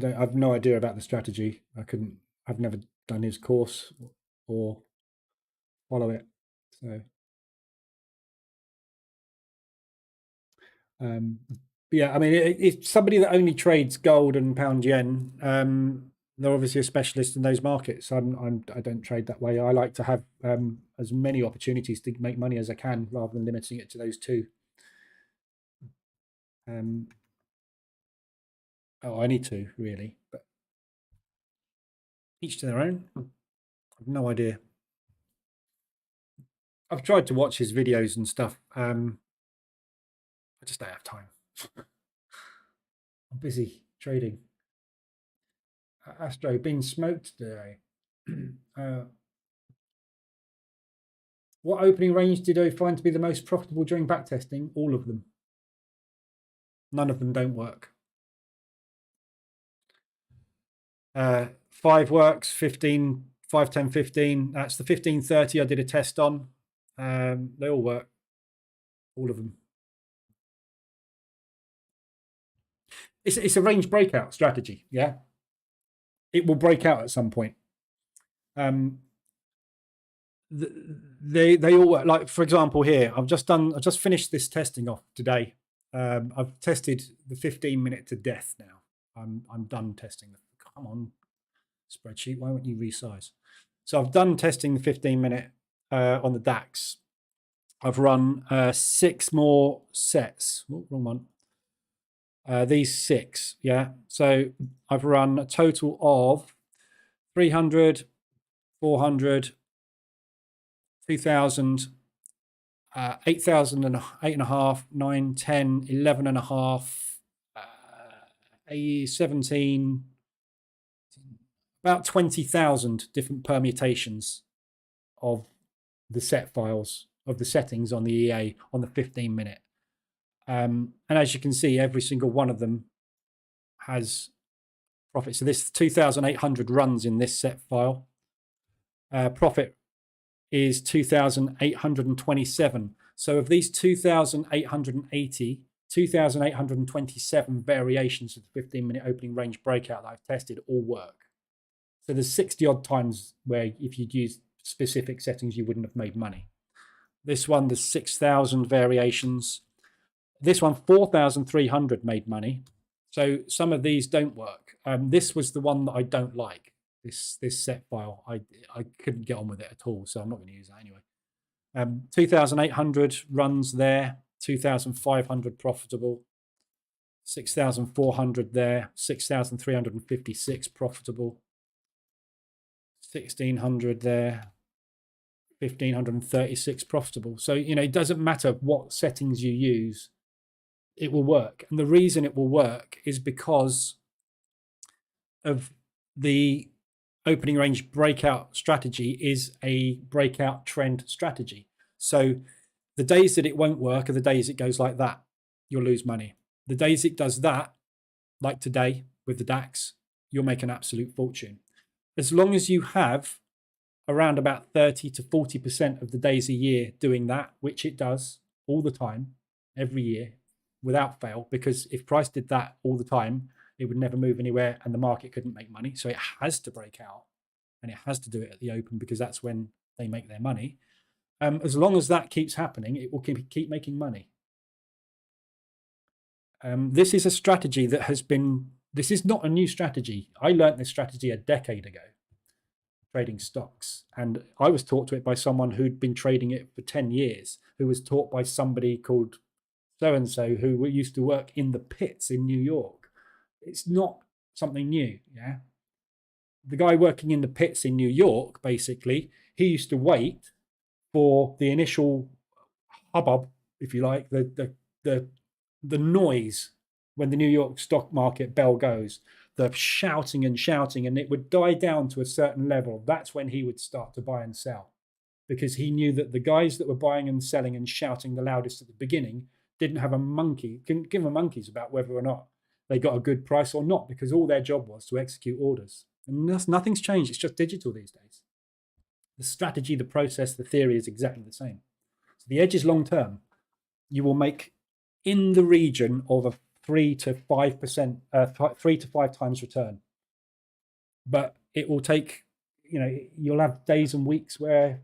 I've no idea about the strategy. I've never done his course or follow it. So, yeah, I mean, it's somebody that only trades gold and pound yen. They're obviously a specialist in those markets. I don't trade that way. I like to have as many opportunities to make money as I can, rather than limiting it to those two. Oh, I need to really, but each to their own. I've no idea. I've tried to watch his videos and stuff. I just don't have time. I'm busy trading. Astro been smoked today. What opening range did I find to be the most profitable during backtesting? All of them. None of them don't work. 5 works, 15, 5, 10, 15. That's the 1530 I did a test on. They all work. All of them. It's a range breakout strategy. Yeah, it will break out at some point. They all work. Like, for example, here I've just finished this testing off today. I've tested the 15-minute to death now. I'm done testing. Come on, spreadsheet, why won't you resize? So I've done testing the 15-minute on the DAX. I've run 6 more sets. Oh, wrong one. These 6, yeah. So I've run a total of 300, 400, 2,000, 8,000 and 8.5, 9, 10, 11.5, 17, about 20,000 different permutations of the set files, of the settings on the EA on the 15-minute. And as you can see, every single one of them has profit. So this 2,800 runs in this set file. Profit is 2,827. So of these 2,880, 2,827 variations of the 15-minute opening range breakout that I've tested all work. So there's 60 odd times where if you'd used specific settings, you wouldn't have made money. This one, there's 6,000 variations. This one, 4,300 made money. So some of these don't work. This was the one that I don't like. This set file, I couldn't get on with it at all, so I'm not going to use that anyway. 2,800 runs there, 2,500 profitable, 6,400 there, 6,356 profitable, 1,600 there, 1,536 profitable. So, you know, it doesn't matter what settings you use, it will work. And the reason it will work is because of the opening range breakout strategy is a breakout trend strategy. So the days that it won't work are the days it goes like that. You'll lose money. The days it does that, like today with the DAX, you'll make an absolute fortune. As long as you have around about 30 to 40% of the days a year doing that, which it does all the time, every year, without fail, because if price did that all the time, it would never move anywhere and the market couldn't make money. So it has to break out and it has to do it at the open because that's when they make their money. As long as that keeps happening, it will keep making money. This is a strategy that has been, this is not a new strategy. I learned this strategy a decade ago, trading stocks. And I was taught to it by someone who'd been trading it for 10 years, who was taught by somebody called so-and-so who used to work in the pits in New York. It's not something new, yeah? The guy working in the pits in New York, basically, he used to wait for the initial hubbub, if you like, the noise when the New York stock market bell goes, the shouting, and it would die down to a certain level. That's when he would start to buy and sell, because he knew that the guys that were buying and selling and shouting the loudest at the beginning didn't have a monkey, couldn't give a monkeys about whether or not they got a good price or not, because all their job was to execute orders. And nothing's changed. It's just digital these days. The strategy, the process, the theory is exactly the same. So the edge is long term. You will make in the region of a 3 to 5%, 3 to 5 times return. But it will take, you know, you'll have days and weeks where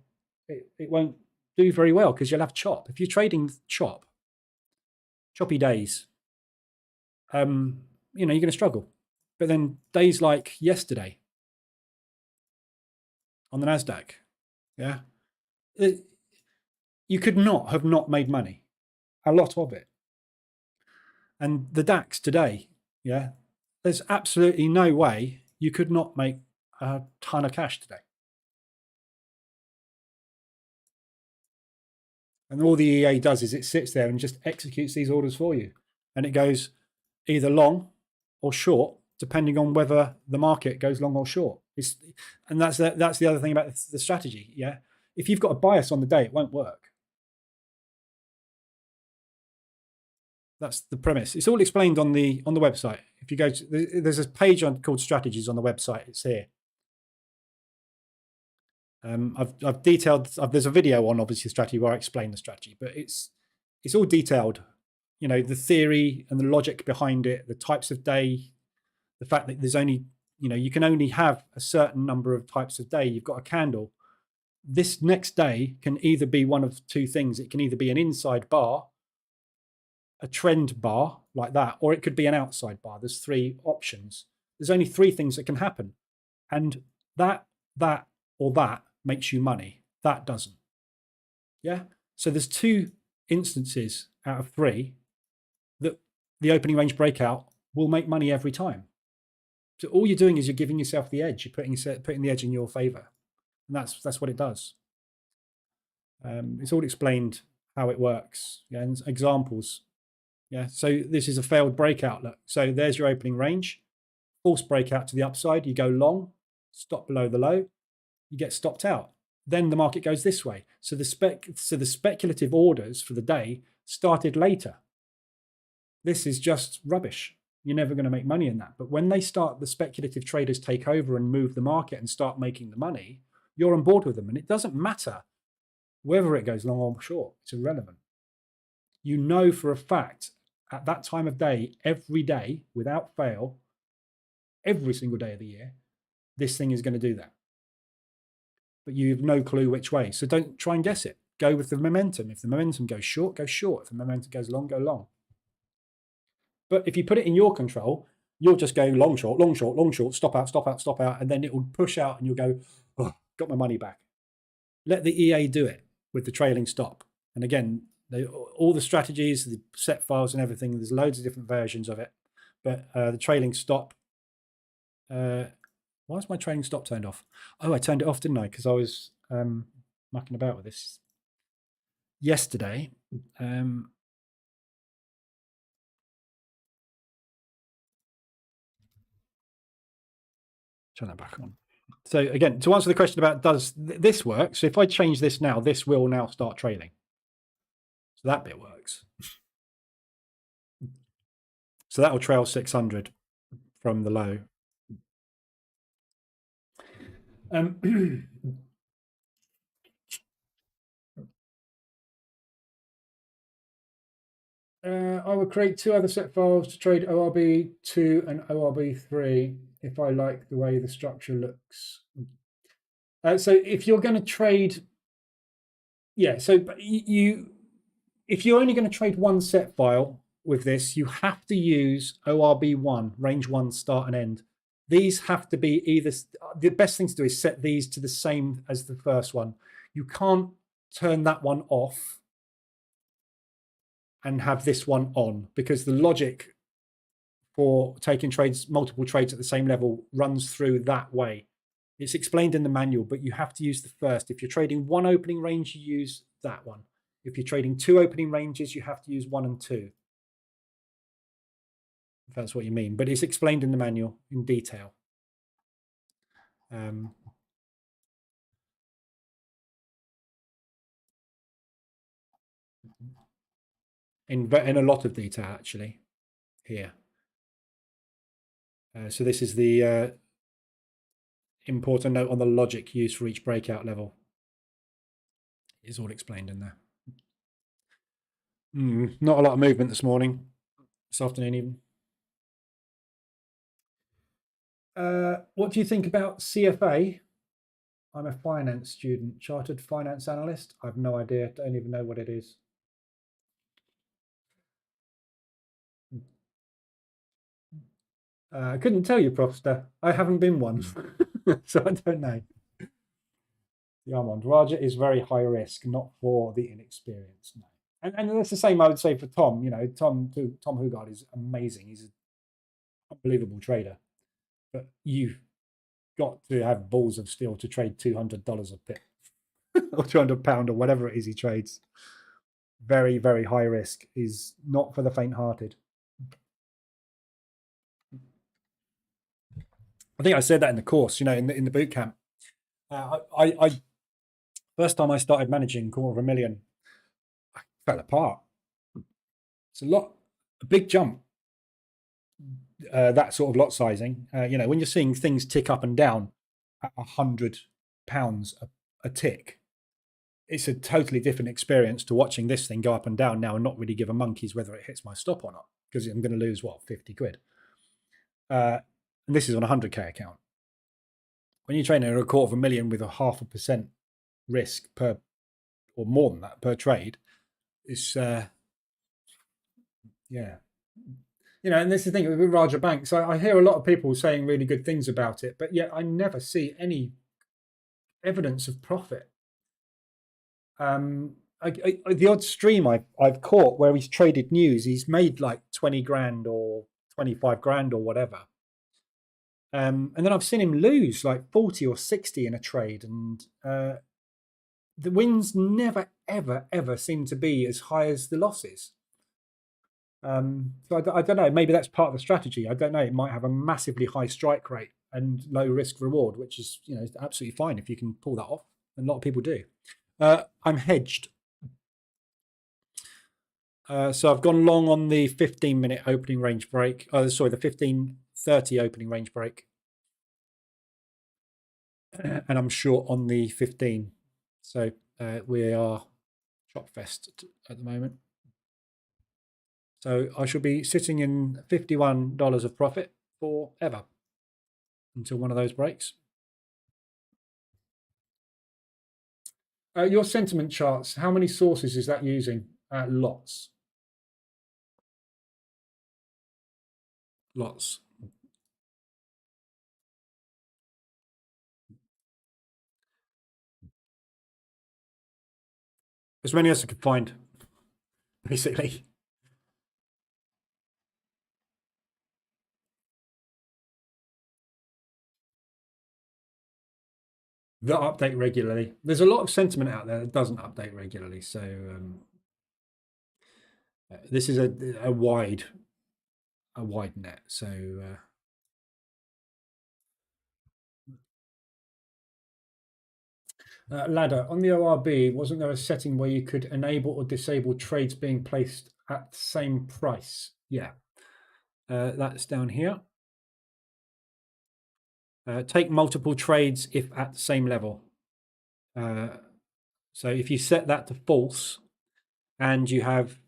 it won't do very well because you'll have chop. If you're trading choppy days, you know, you're going to struggle. But then days like yesterday on the NASDAQ, yeah, you could not have not made money, a lot of it. And the DAX today, yeah, there's absolutely no way you could not make a ton of cash today. And all the EA does is it sits there and just executes these orders for you. And it goes either long or short, depending on whether the market goes long or short. And that's the other thing about the strategy, yeah? If you've got a bias on the day, it won't work. That's the premise. It's all explained on the website. If you go to, there's a page called strategies on the website. It's here. I've detailed. There's a video on obviously strategy where I explain the strategy, but it's all detailed. you know, the theory and the logic behind it, the types of day, the fact that there's only, you know, you can only have a certain number of types of day. You've got a candle. This next day can either be one of two things. It can either be an inside bar, a trend bar like that, or it could be an outside bar. There's three options. There's only three things that can happen. And that, or that makes you money. That doesn't. Yeah. So there's two instances out of three that the opening range breakout will make money every time. So all you're doing is you're giving yourself the edge. You're putting the edge in your favor. And that's what it does. It's all explained how it works. Yeah, and examples. Yeah, so this is a failed breakout. Look, so there's your opening range. False breakout to the upside. You go long, stop below the low. You get stopped out. Then the market goes this way. So the speculative orders for the day started later. This is just rubbish. You're never going to make money in that. But when they start, the speculative traders take over and move the market and start making the money, you're on board with them. And it doesn't matter whether it goes long or short. It's irrelevant. You know for a fact at that time of day, every day, without fail, every single day of the year, this thing is going to do that. But you have no clue which way. So don't try and guess it. Go with the momentum. If the momentum goes short, go short. If the momentum goes long, go long. But if you put it in your control, you'll just go long, short, long, short, long, short, stop out, stop out, stop out, and then it will push out and you'll go, oh, got my money back. Let the EA do it with the trailing stop. And again, all the strategies, the set files and everything, there's loads of different versions of it. But the trailing stop, why is my trailing stop turned off? Oh, I turned it off, didn't I? Because I was mucking about with this yesterday. Turn that back on. So again, to answer the question about does this work? So if I change this now, this will now start trailing. So that bit works. So that will trail 600 from the low. I would create two other set files to trade ORB2 and ORB3 if I like the way the structure looks. So if you're going to trade, yeah, so if you're only going to trade one set file with this, you have to use ORB1, range 1, start and end. These have to be either, the best thing to do is set these to the same as the first one. You can't turn that one off and have this one on, because the logic for taking trades, multiple trades at the same level, runs through that way. It's explained in the manual, but you have to use the first. If you're trading one opening range, you use that one. If you're trading two opening ranges, you have to use 1 and 2. If that's what you mean. But it's explained in the manual in detail. In a lot of detail, actually, here. So this is the important note on the logic used for each breakout level. It's all explained in there. Not a lot of movement this morning, this afternoon even. What do you think about CFA? I'm a finance student, chartered finance analyst. I have no idea, don't even know what it is. I couldn't tell you, Profster. I haven't been one, so I don't know. The Armand Raja is very high risk, not for the inexperienced. No. And that's the same I would say for Tom. You know, Tom Hugard is amazing. He's an unbelievable trader. But you've got to have balls of steel to trade $200 a pip or £200 or whatever it is he trades. Very, very high risk. Is not for the faint-hearted. I think I said that in the course, you know, in the boot camp. I first time I started managing $250,000, I fell apart. It's a big jump. That sort of lot sizing, you know, when you're seeing things tick up and down at £100 a tick, it's a totally different experience to watching this thing go up and down now and not really give a monkey's whether it hits my stop or not, because I'm going to lose, what, 50 quid? And this is on a 100k account. When you're trading at a $250,000 with a 0.5% risk per, or more than that, per trade, it's, yeah. You know, and this is the thing with Raja Bank. So I hear a lot of people saying really good things about it, but yet I never see any evidence of profit. The odd stream I've caught where he's traded news, he's made like 20 grand or 25 grand or whatever. And then I've seen him lose like 40 or 60 in a trade. And the wins never, ever, ever seem to be as high as the losses. So I don't know, maybe that's part of the strategy. I don't know. It might have a massively high strike rate and low risk reward, which is, you know, absolutely fine if you can pull that off. And a lot of people do. I'm hedged. So I've gone long on the 15-minute opening range break. Oh, sorry, the 15:30 opening range break. And I'm short on the 15. So we are chop fest at the moment. So I shall be sitting in $51 of profit forever until one of those breaks. Your sentiment charts, how many sources is that using? Lots. Lots. As many as I could find, basically. That update regularly. There's a lot of sentiment out there that doesn't update regularly. So this is a wide net. So Ladder, on the ORB, wasn't there a setting where you could enable or disable trades being placed at the same price? Yeah, that's down here. Take multiple trades if at the same level. So if you set that to false and you have,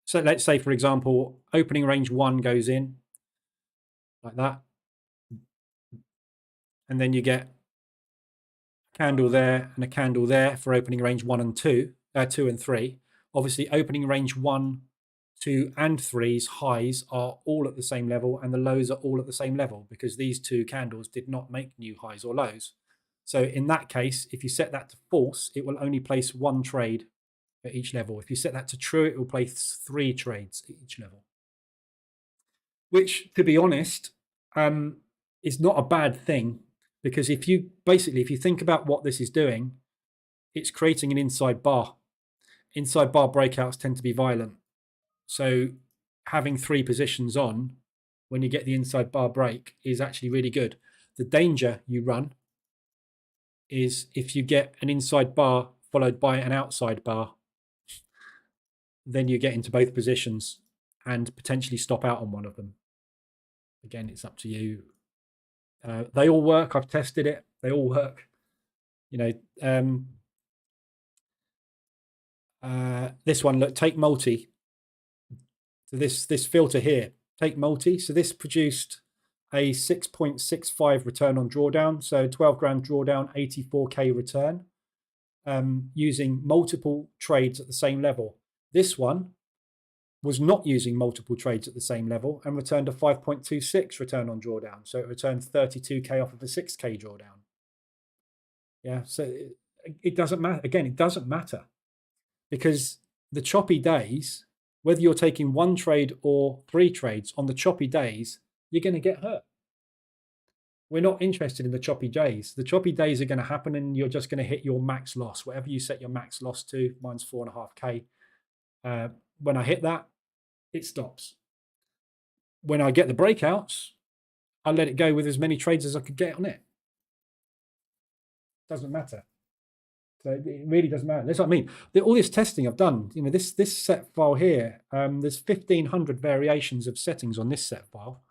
so let's say, for example, opening range 1 goes in like that. And then you get a candle there and a candle there for opening range 1 and 2, 2 and 3. Obviously, opening range 1, 2 and 3's highs are all at the same level and the lows are all at the same level because these two candles did not make new highs or lows. So in that case, if you set that to false, it will only place 1 trade at each level. If you set that to true, it will place 3 trades at each level. Which, to be honest, is not a bad thing, because if you think about what this is doing, it's creating an inside bar. Inside bar breakouts tend to be violent. So having 3 positions on when you get the inside bar break is actually really good. The danger you run is if you get an inside bar followed by an outside bar, then you get into both positions and potentially stop out on one of them. Again, it's up to you. They all work. I've tested it. They all work. You know, this one, look, take multi. So this filter here, take multi. So this produced a 6.65 return on drawdown. So 12 grand drawdown, 84k return, using multiple trades at the same level. This one was not using multiple trades at the same level and returned a 5.26 return on drawdown. So it returned 32k off of a 6k drawdown. Yeah, so it doesn't matter. Again, it doesn't matter, because the choppy days, whether you're taking 1 trade or 3 trades, on the choppy days, you're going to get hurt. We're not interested in the choppy days. The choppy days are going to happen and you're just going to hit your max loss, whatever you set your max loss to. Mine's 4.5k. When I hit that, it stops. When I get the breakouts, I let it go with as many trades as I could get on it. Doesn't matter. So it really doesn't matter. That's what I mean. All this testing I've done, you know, this set file here, there's 1,500 variations of settings on this set file,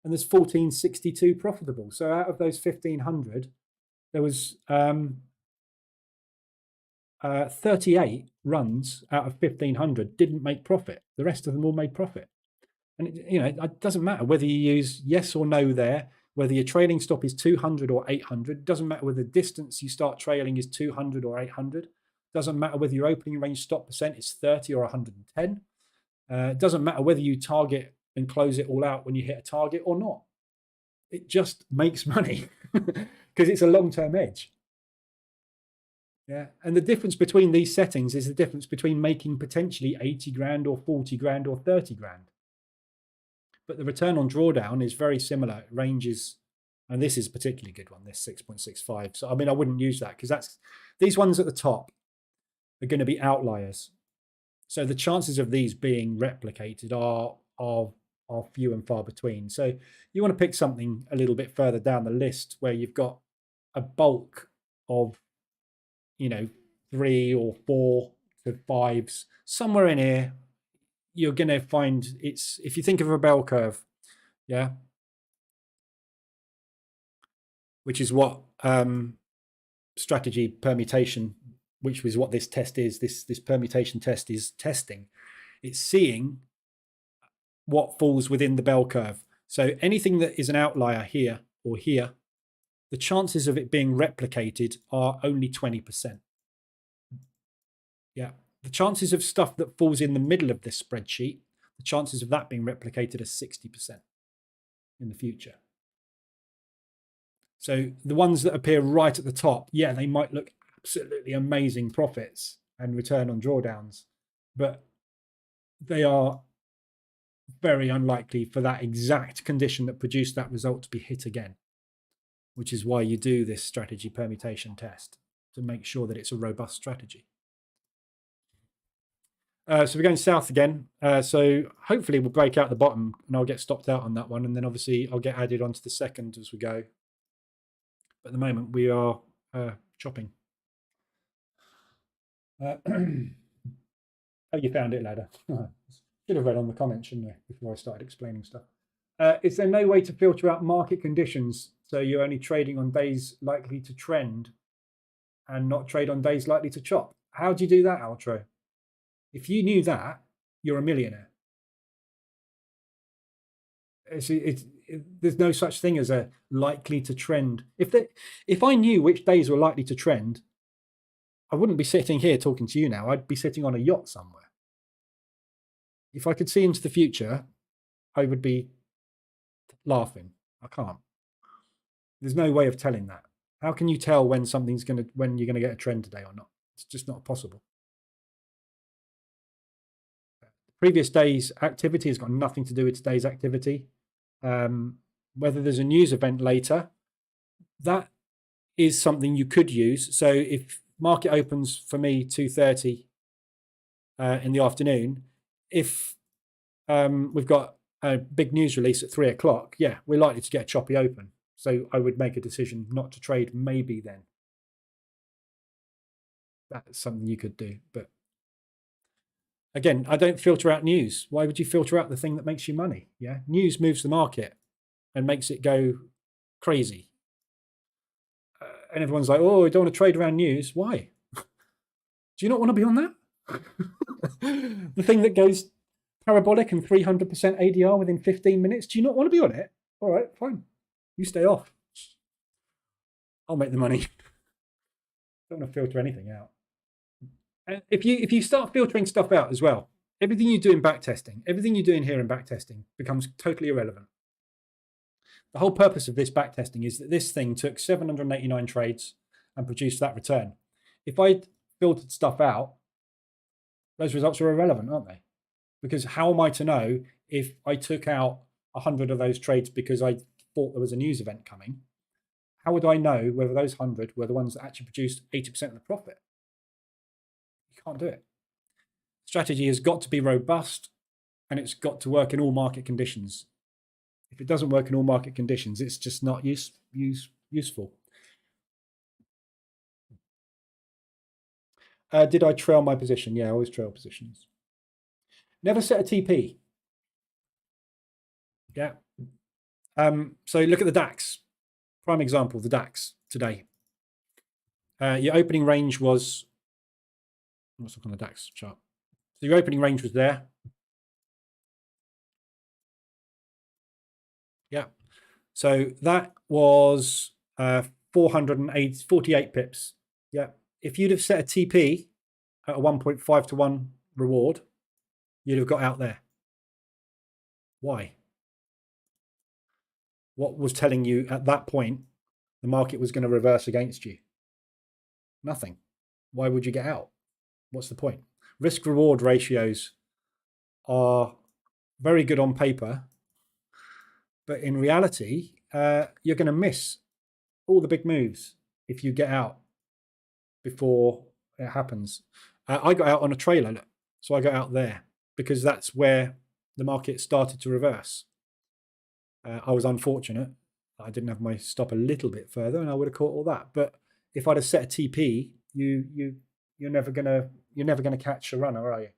and there's 1,462 profitable. So out of those 1,500, there was 38 runs out of 1,500 didn't make profit. The rest of them all made profit. And it doesn't matter whether you use yes or no there, whether your trailing stop is 200 or 800. It doesn't matter whether the distance you start trailing is 200 or 800. It doesn't matter whether your opening range stop percent is 30 or 110. It doesn't matter whether you target and close it all out when you hit a target or not. It just makes money because it's a long-term edge. Yeah, and the difference between these settings is the difference between making potentially 80 grand or 40 grand or 30 grand. But the return on drawdown is very similar. It ranges, and this is a particularly good one, this 6.65. So, I mean, I wouldn't use that because these ones at the top are going to be outliers. So the chances of these being replicated are few and far between. So you want to pick something a little bit further down the list where you've got a bulk of 3 or 4 to 5s somewhere in here. You're going to find it's, if you think of a bell curve, yeah, which is what strategy permutation, which was what this test is, this permutation test is testing. It's seeing what falls within the bell curve. So anything that is an outlier here or here, the chances of it being replicated are only 20%. Yeah. The chances of stuff that falls in the middle of this spreadsheet, the chances of that being replicated are 60% in the future. So the ones that appear right at the top, yeah, they might look absolutely amazing profits and return on drawdowns, but they are very unlikely for that exact condition that produced that result to be hit again, which is why you do this strategy permutation test to make sure that it's a robust strategy. So we're going south again. So hopefully we'll break out the bottom and I'll get stopped out on that one. And then obviously I'll get added onto the second as we go. But at the moment we are chopping. Oh, you found it, ladder. Should have read on the comments, shouldn't I, before I started explaining stuff. Is there no way to filter out market conditions so you're only trading on days likely to trend and not trade on days likely to chop? How do you do that, Altro? If you knew that, you're a millionaire. There's no such thing as a likely to trend. If I knew which days were likely to trend, I wouldn't be sitting here talking to you now. I'd be sitting on a yacht somewhere. If I could see into the future, I would be laughing. I can't. There's no way of telling that. How can you tell when you're gonna get a trend today or not? It's just not possible. Previous day's activity has got nothing to do with today's activity. Whether there's a news event later, that is something you could use. So if market opens for me 2:30 in the afternoon, if we've got a big news release at 3 o'clock, yeah, we're likely to get a choppy open. So I would make a decision not to trade maybe then. That's something you could do. But again, I don't filter out news. Why would you filter out the thing that makes you money? Yeah, news moves the market and makes it go crazy. And everyone's like, oh, I don't want to trade around news. Why? Do you not want to be on that? The thing that goes parabolic and 300% ADR within 15 minutes. Do you not want to be on it? All right, fine. You stay off. I'll make the money. Don't want to filter anything out. And if you start filtering stuff out as well, everything you do in backtesting, everything you do in here in backtesting becomes totally irrelevant. The whole purpose of this backtesting is that this thing took 789 trades and produced that return. If I filtered stuff out, those results are irrelevant, aren't they? Because how am I to know if I took out 100 of those trades because I thought there was a news event coming? How would I know whether those 100 were the ones that actually produced 80% of the profit? You can't do it. Strategy has got to be robust and it's got to work in all market conditions. If it doesn't work in all market conditions, it's just not useful. Did I trail my position? Yeah, I always trail positions. Never set a TP. Yeah. So look at the DAX. Prime example, the DAX today. Your opening range was Let's look on the DAX chart. So your opening range was there. Yeah. So that was 448 pips. Yeah. If you'd have set a TP at a 1.5 to 1 reward, you'd have got out there. Why? What was telling you at that point the market was going to reverse against you? Nothing. Why would you get out? What's the point? Risk reward ratios are very good on paper, but in reality, you're going to miss all the big moves if you get out before it happens. I got out on a trailer, so I got out there because that's where the market started to reverse. I was unfortunate. I didn't have my stop a little bit further, and I would have caught all that. But if I'd have set a TP, you're never gonna catch a runner, are you?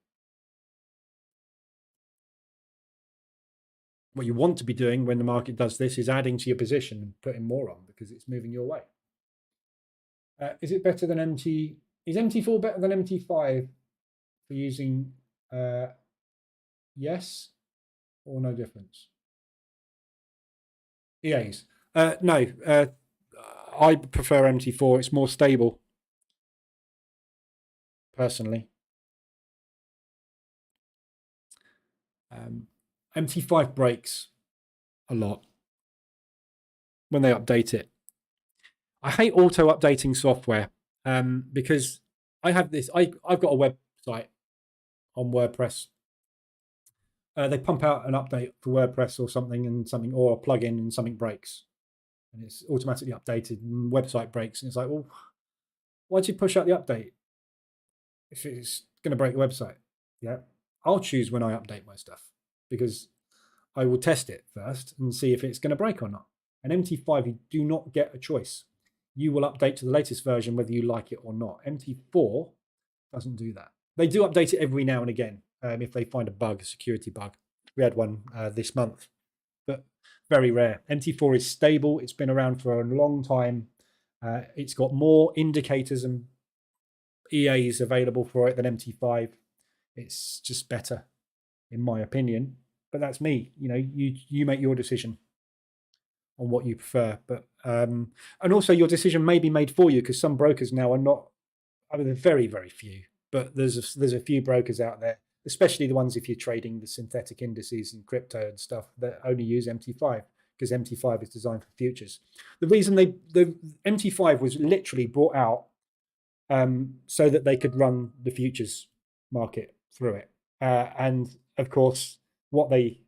What you want to be doing when the market does this is adding to your position and putting more on because it's moving your way. Is it better than MT? Is MT4 better than MT5 for using? Yes or no difference? EAs. No. I prefer MT4. It's more stable, personally. MT5 breaks a lot when they update it. I hate auto updating software because I have this. I've got a website on WordPress. They pump out an update for WordPress or something, or a plugin, and something breaks, and it's automatically updated. And website breaks, and it's like, well, why'd you push out the update if it's going to break the website? Yeah, I'll choose when I update my stuff because I will test it first and see if it's going to break or not. And MT5, you do not get a choice. You will update to the latest version whether you like it or not. MT4 doesn't do that. They do update it every now and again if they find a bug, a security bug. We had one this month, but very rare. MT4 is stable. It's been around for a long time. It's got more indicators and EAs available for it than MT5. It's just better, in my opinion. But that's me. You make your decision on what you prefer. But and also your decision may be made for you because some brokers now are not. I mean, they're very, very few, but there's a few brokers out there, especially the ones if you're trading the synthetic indices and crypto and stuff that only use MT5 because MT5 is designed for futures. The reason the MT5 was literally brought out so that they could run the futures market through it. And of course, what they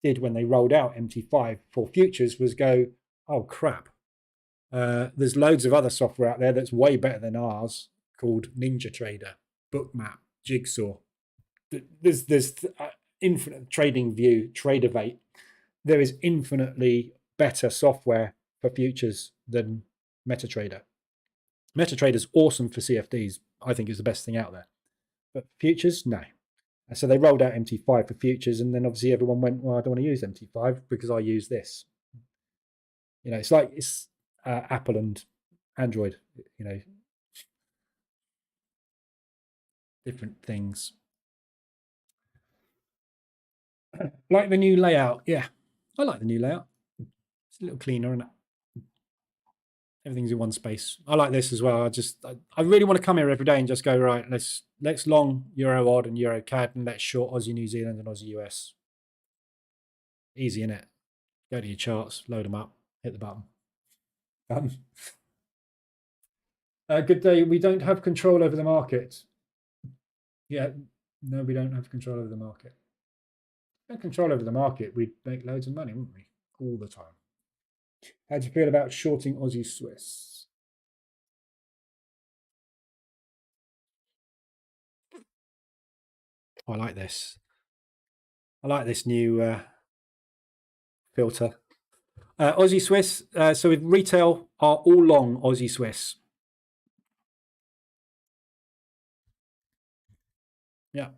did when they rolled out MT5 for futures was go, oh crap, there's loads of other software out there that's way better than ours called NinjaTrader, Boocamp, Jigsaw. There's infinite trading view, Tradervate. There is infinitely better software for futures than MetaTrader. MetaTrader's awesome for CFDs. I think it's the best thing out there. But futures, no. So they rolled out MT5 for futures, and then obviously everyone went, well, I don't want to use MT5 because I use this. It's like it's Apple and Android, different things. Like the new layout. Yeah, I like the new layout. It's a little cleaner, isn't it? Everything's in one space. I like this as well. I really want to come here every day and just go, right, let's long Euro odd and Euro CAD and let's short Aussie New Zealand and Aussie US. Easy, innit? Go to your charts, load them up, hit the button. Good day. We don't have control over the market. Yeah, no, we don't have control over the market. If we had control over the market, we'd make loads of money, wouldn't we? All the time. How do you feel about shorting Aussie Swiss? I like this. I like this new filter. Aussie Swiss. So with retail are all long Aussie Swiss. Yeah.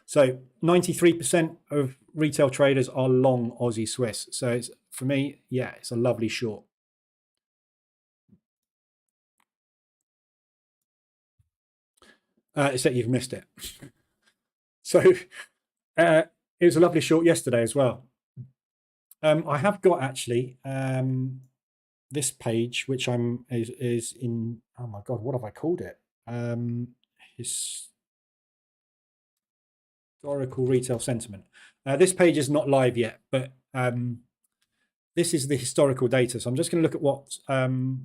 So 93% of retail traders are long Aussie Swiss. So it's, for me, yeah, it's a lovely short. It's that you've missed it. So it was a lovely short yesterday as well. I have got actually this page, which is in, oh my God, what have I called it? Historical retail sentiment. This page is not live yet, but this is the historical data. So I'm just going to look at what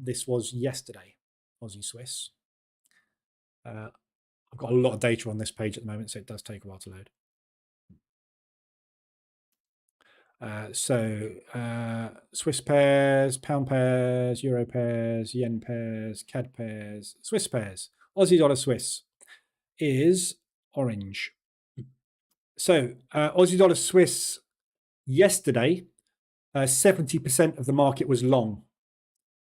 this was yesterday, Aussie Swiss. I've got a lot of data on this page at the moment, so it does take a while to load. Swiss pairs, pound pairs, euro pairs, yen pairs, CAD pairs, Swiss pairs. Aussie dollar Swiss is orange. So Aussie dollar Swiss yesterday, 70% of the market was long.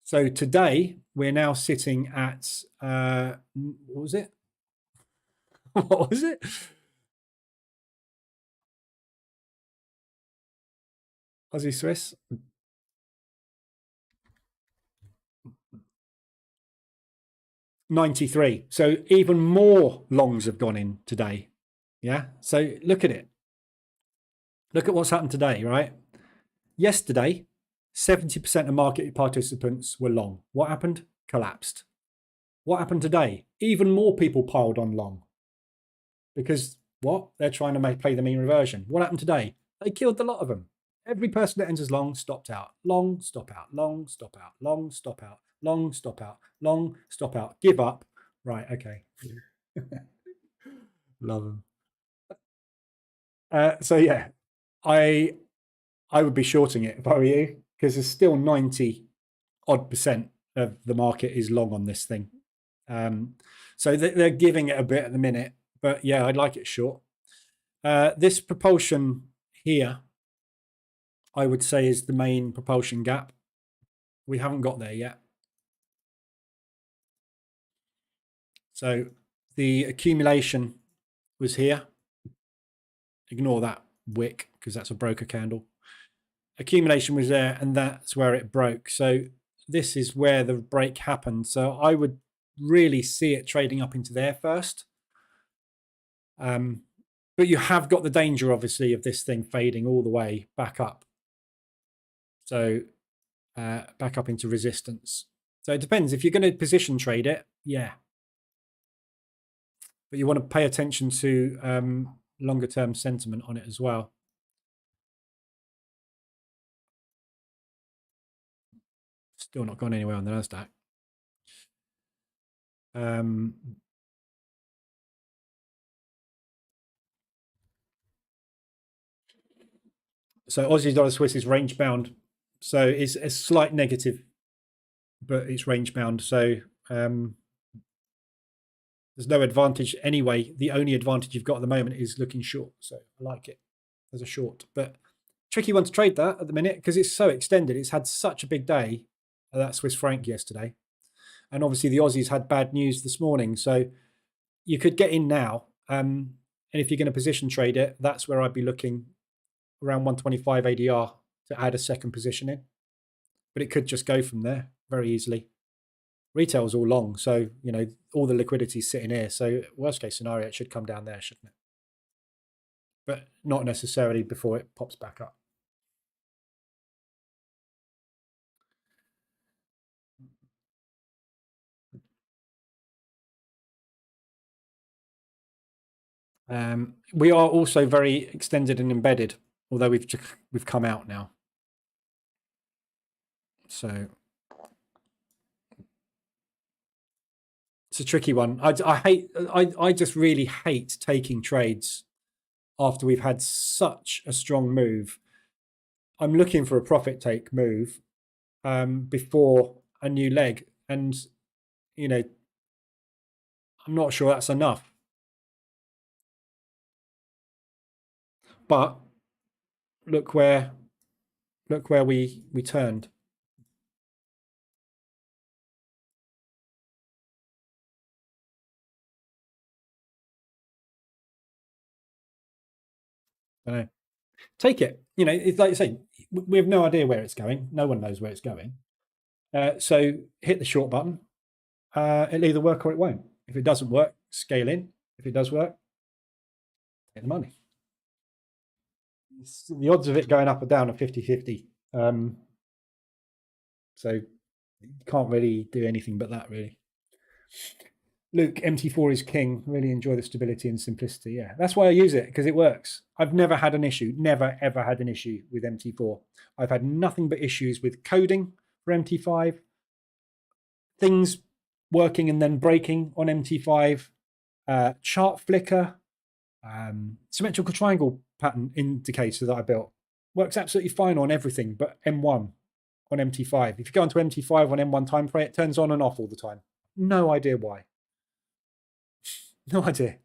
So today we're now sitting at what was it? What was it? Aussie Swiss. 93. So even more longs have gone in today. Yeah. So look at it. Look at what's happened today, right? Yesterday, 70% of market participants were long. What happened? Collapsed. What happened today? Even more people piled on long. Because what? They're trying to play the mean reversion. What happened today? They killed the lot of them. Every person that enters long stopped out. Long, stop out. Long, stop out. Long, stop out. Long, stop out. Long, stop out. Give up. Right, okay. Love them. So yeah, I would be shorting it if I were you, because there's still 90 odd % of the market is long on this thing. So they're giving it a bit at the minute, but yeah, I'd like it short. This propulsion here, I would say, is the main propulsion gap. We haven't got there yet. So the accumulation was here. Ignore that wick because that's a broker candle. Accumulation was there, and that's where it broke. So this is where the break happened. So I would really see it trading up into there first. But you have got the danger, obviously, of this thing fading all the way back up. So back up into resistance. So it depends. If you're going to position trade it, yeah. But you want to pay attention to longer term sentiment on it as well. Still not gone anywhere on the Nasdaq. So Aussie dollar Swiss is range bound. So it's a slight negative, but it's range bound. So there's no advantage anyway. The only advantage you've got at the moment is looking short. So I like it as a short, but tricky one to trade that at the minute because it's so extended. It's had such a big day, that Swiss franc yesterday. And obviously the Aussies had bad news this morning. So you could get in now. And if you're going to position trade it, that's where I'd be looking around 125 ADR to add a second position in. But it could just go from there very easily. Retail's all long, so you know all the liquidity's sitting here. So worst case scenario, it should come down there, shouldn't it? But not necessarily before it pops back up. We are also very extended and embedded, although we've come out now. So it's a tricky one. I just really hate taking trades after we've had such a strong move. I'm looking for a profit take move before a new leg, and you know I'm not sure that's enough. But look where we turned. I know. Take it. You know, it's like you say, we have no idea where it's going. No one knows where it's going. So hit the short button. It'll either work or it won't. If it doesn't work, scale in. If it does work, get the money. The odds of it going up or down are 50-50. So you can't really do anything but that, really. Luke, MT4 is king. Really enjoy the stability and simplicity. Yeah, that's why I use it, because it works. I've never had an issue, never, ever had an issue with MT4. I've had nothing but issues with coding for MT5, things working and then breaking on MT5, chart flicker, symmetrical triangle pattern indicator that I built. Works absolutely fine on everything but M1 on MT5. If you go onto MT5 on M1 time frame, it turns on and off all the time. No idea why. No idea.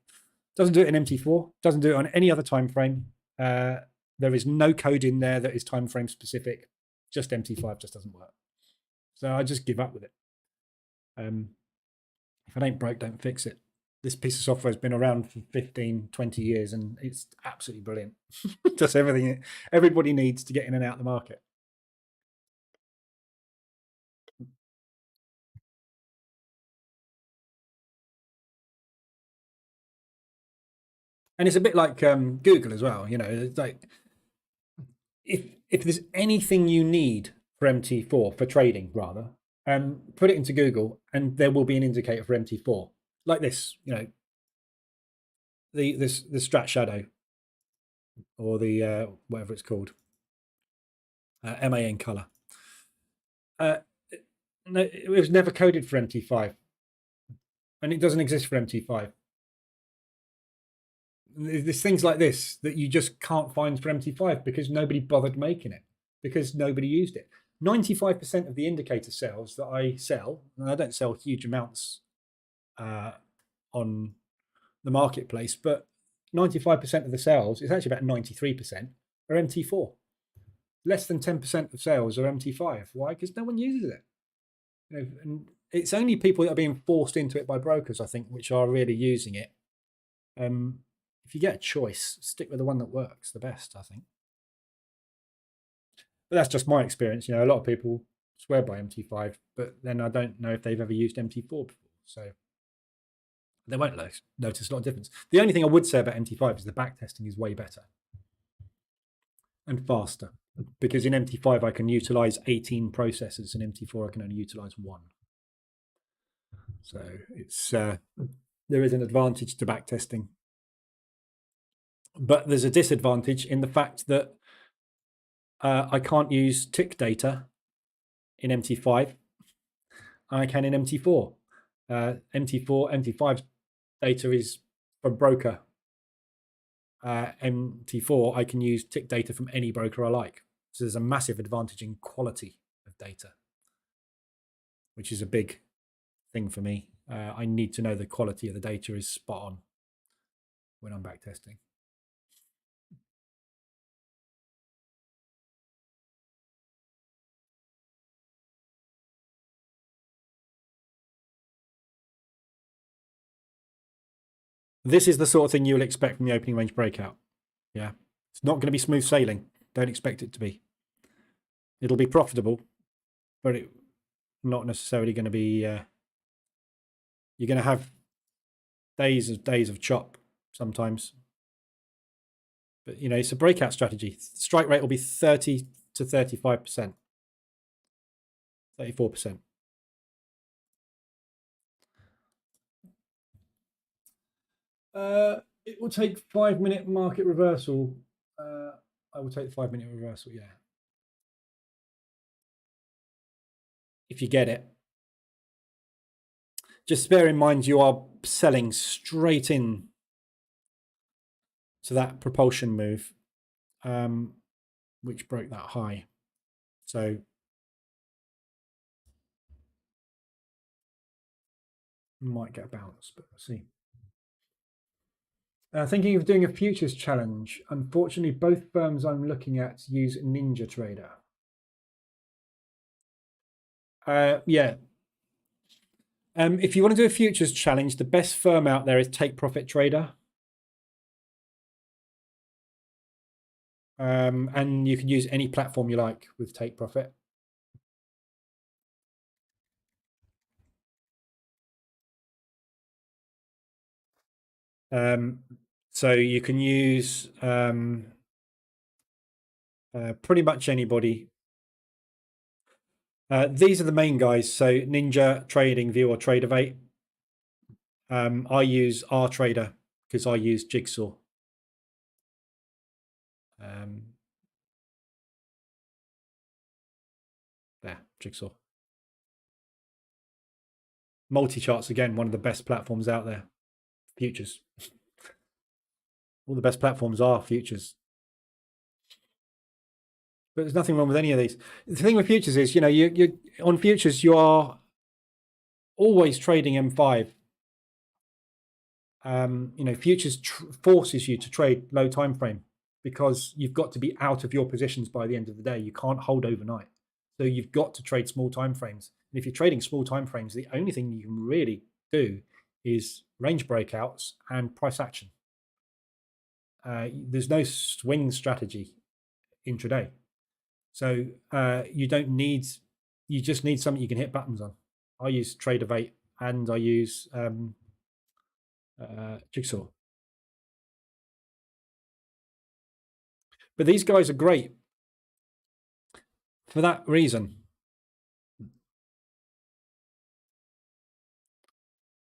Doesn't do it in MT4. Doesn't do it on any other time frame. There is no code in there that is time frame specific. Just MT5 just doesn't work. So I just give up with it. If it ain't broke, don't fix it. This piece of software has been around for 15, 20 years, and it's absolutely brilliant. Does everything everybody needs to get in and out of the market. And it's a bit like Google as well. You know, it's like if there's anything you need for MT4 for trading, rather, put it into Google, and there will be an indicator for MT4 like this. You know, the strat shadow, or the whatever it's called, MAN color. No, it was never coded for MT5, and it doesn't exist for MT5. There's things like this that you just can't find for MT5 because nobody bothered making it, because nobody used it. 95% of the indicator sales that I sell, and I don't sell huge amounts on the marketplace, but 95% of the sales, it's actually about 93%, are MT4. Less than 10% of sales are MT5. Why? Because no one uses it. You know, and it's only people that are being forced into it by brokers, I think, which are really using it. If you get a choice, stick with the one that works the best, I think. But that's just my experience. You know, a lot of people swear by MT5, but then I don't know if they've ever used MT4 before. So they won't notice a lot of difference. The only thing I would say about MT5 is the backtesting is way better and faster, because in MT5 I can utilize 18 processes, and MT4 I can only utilize one. So it's there is an advantage to backtesting, but there's a disadvantage in the fact that I can't use tick data in MT5. I can in MT4. MT5's data is from broker. MT4, I can use tick data from any broker I like. So there's a massive advantage in quality of data, which is a big thing for me. I need to know the quality of the data is spot on when I'm backtesting. This is the sort of thing you'll expect from the opening range breakout. Yeah, it's not going to be smooth sailing. Don't expect it to be. It'll be profitable, but it's not necessarily going to be. You're going to have days of chop sometimes. But, you know, it's a breakout strategy. Strike rate will be 30 to 35%, 34%. It will take 5-minute market reversal. I will take the 5-minute reversal, yeah. If you get it. Just bear in mind you are selling straight in to that propulsion move, which broke that high. So might get a bounce, but we'll see. Thinking of doing a futures challenge. Unfortunately, both firms I'm looking at use NinjaTrader. Yeah. If you want to do a futures challenge, the best firm out there is Take Profit Trader. And you can use any platform you like with Take Profit. So you can use pretty much anybody. These are the main guys. So Ninja, TradingView, or Tradeovate. I use RTrader because I use Jigsaw. There, Jigsaw. Multi-charts, again, one of the best platforms out there. Futures. All the best platforms are futures. But there's nothing wrong with any of these. The thing with futures is, you on futures, you are always trading M5. Futures forces you to trade low time frame because you've got to be out of your positions by the end of the day. You can't hold overnight. So you've got to trade small time frames. And if you're trading small time frames, the only thing you can really do is range breakouts and price action. There's no swing strategy intraday. So you just need something you can hit buttons on. I use Tradeovate and I use Jigsaw. But these guys are great for that reason.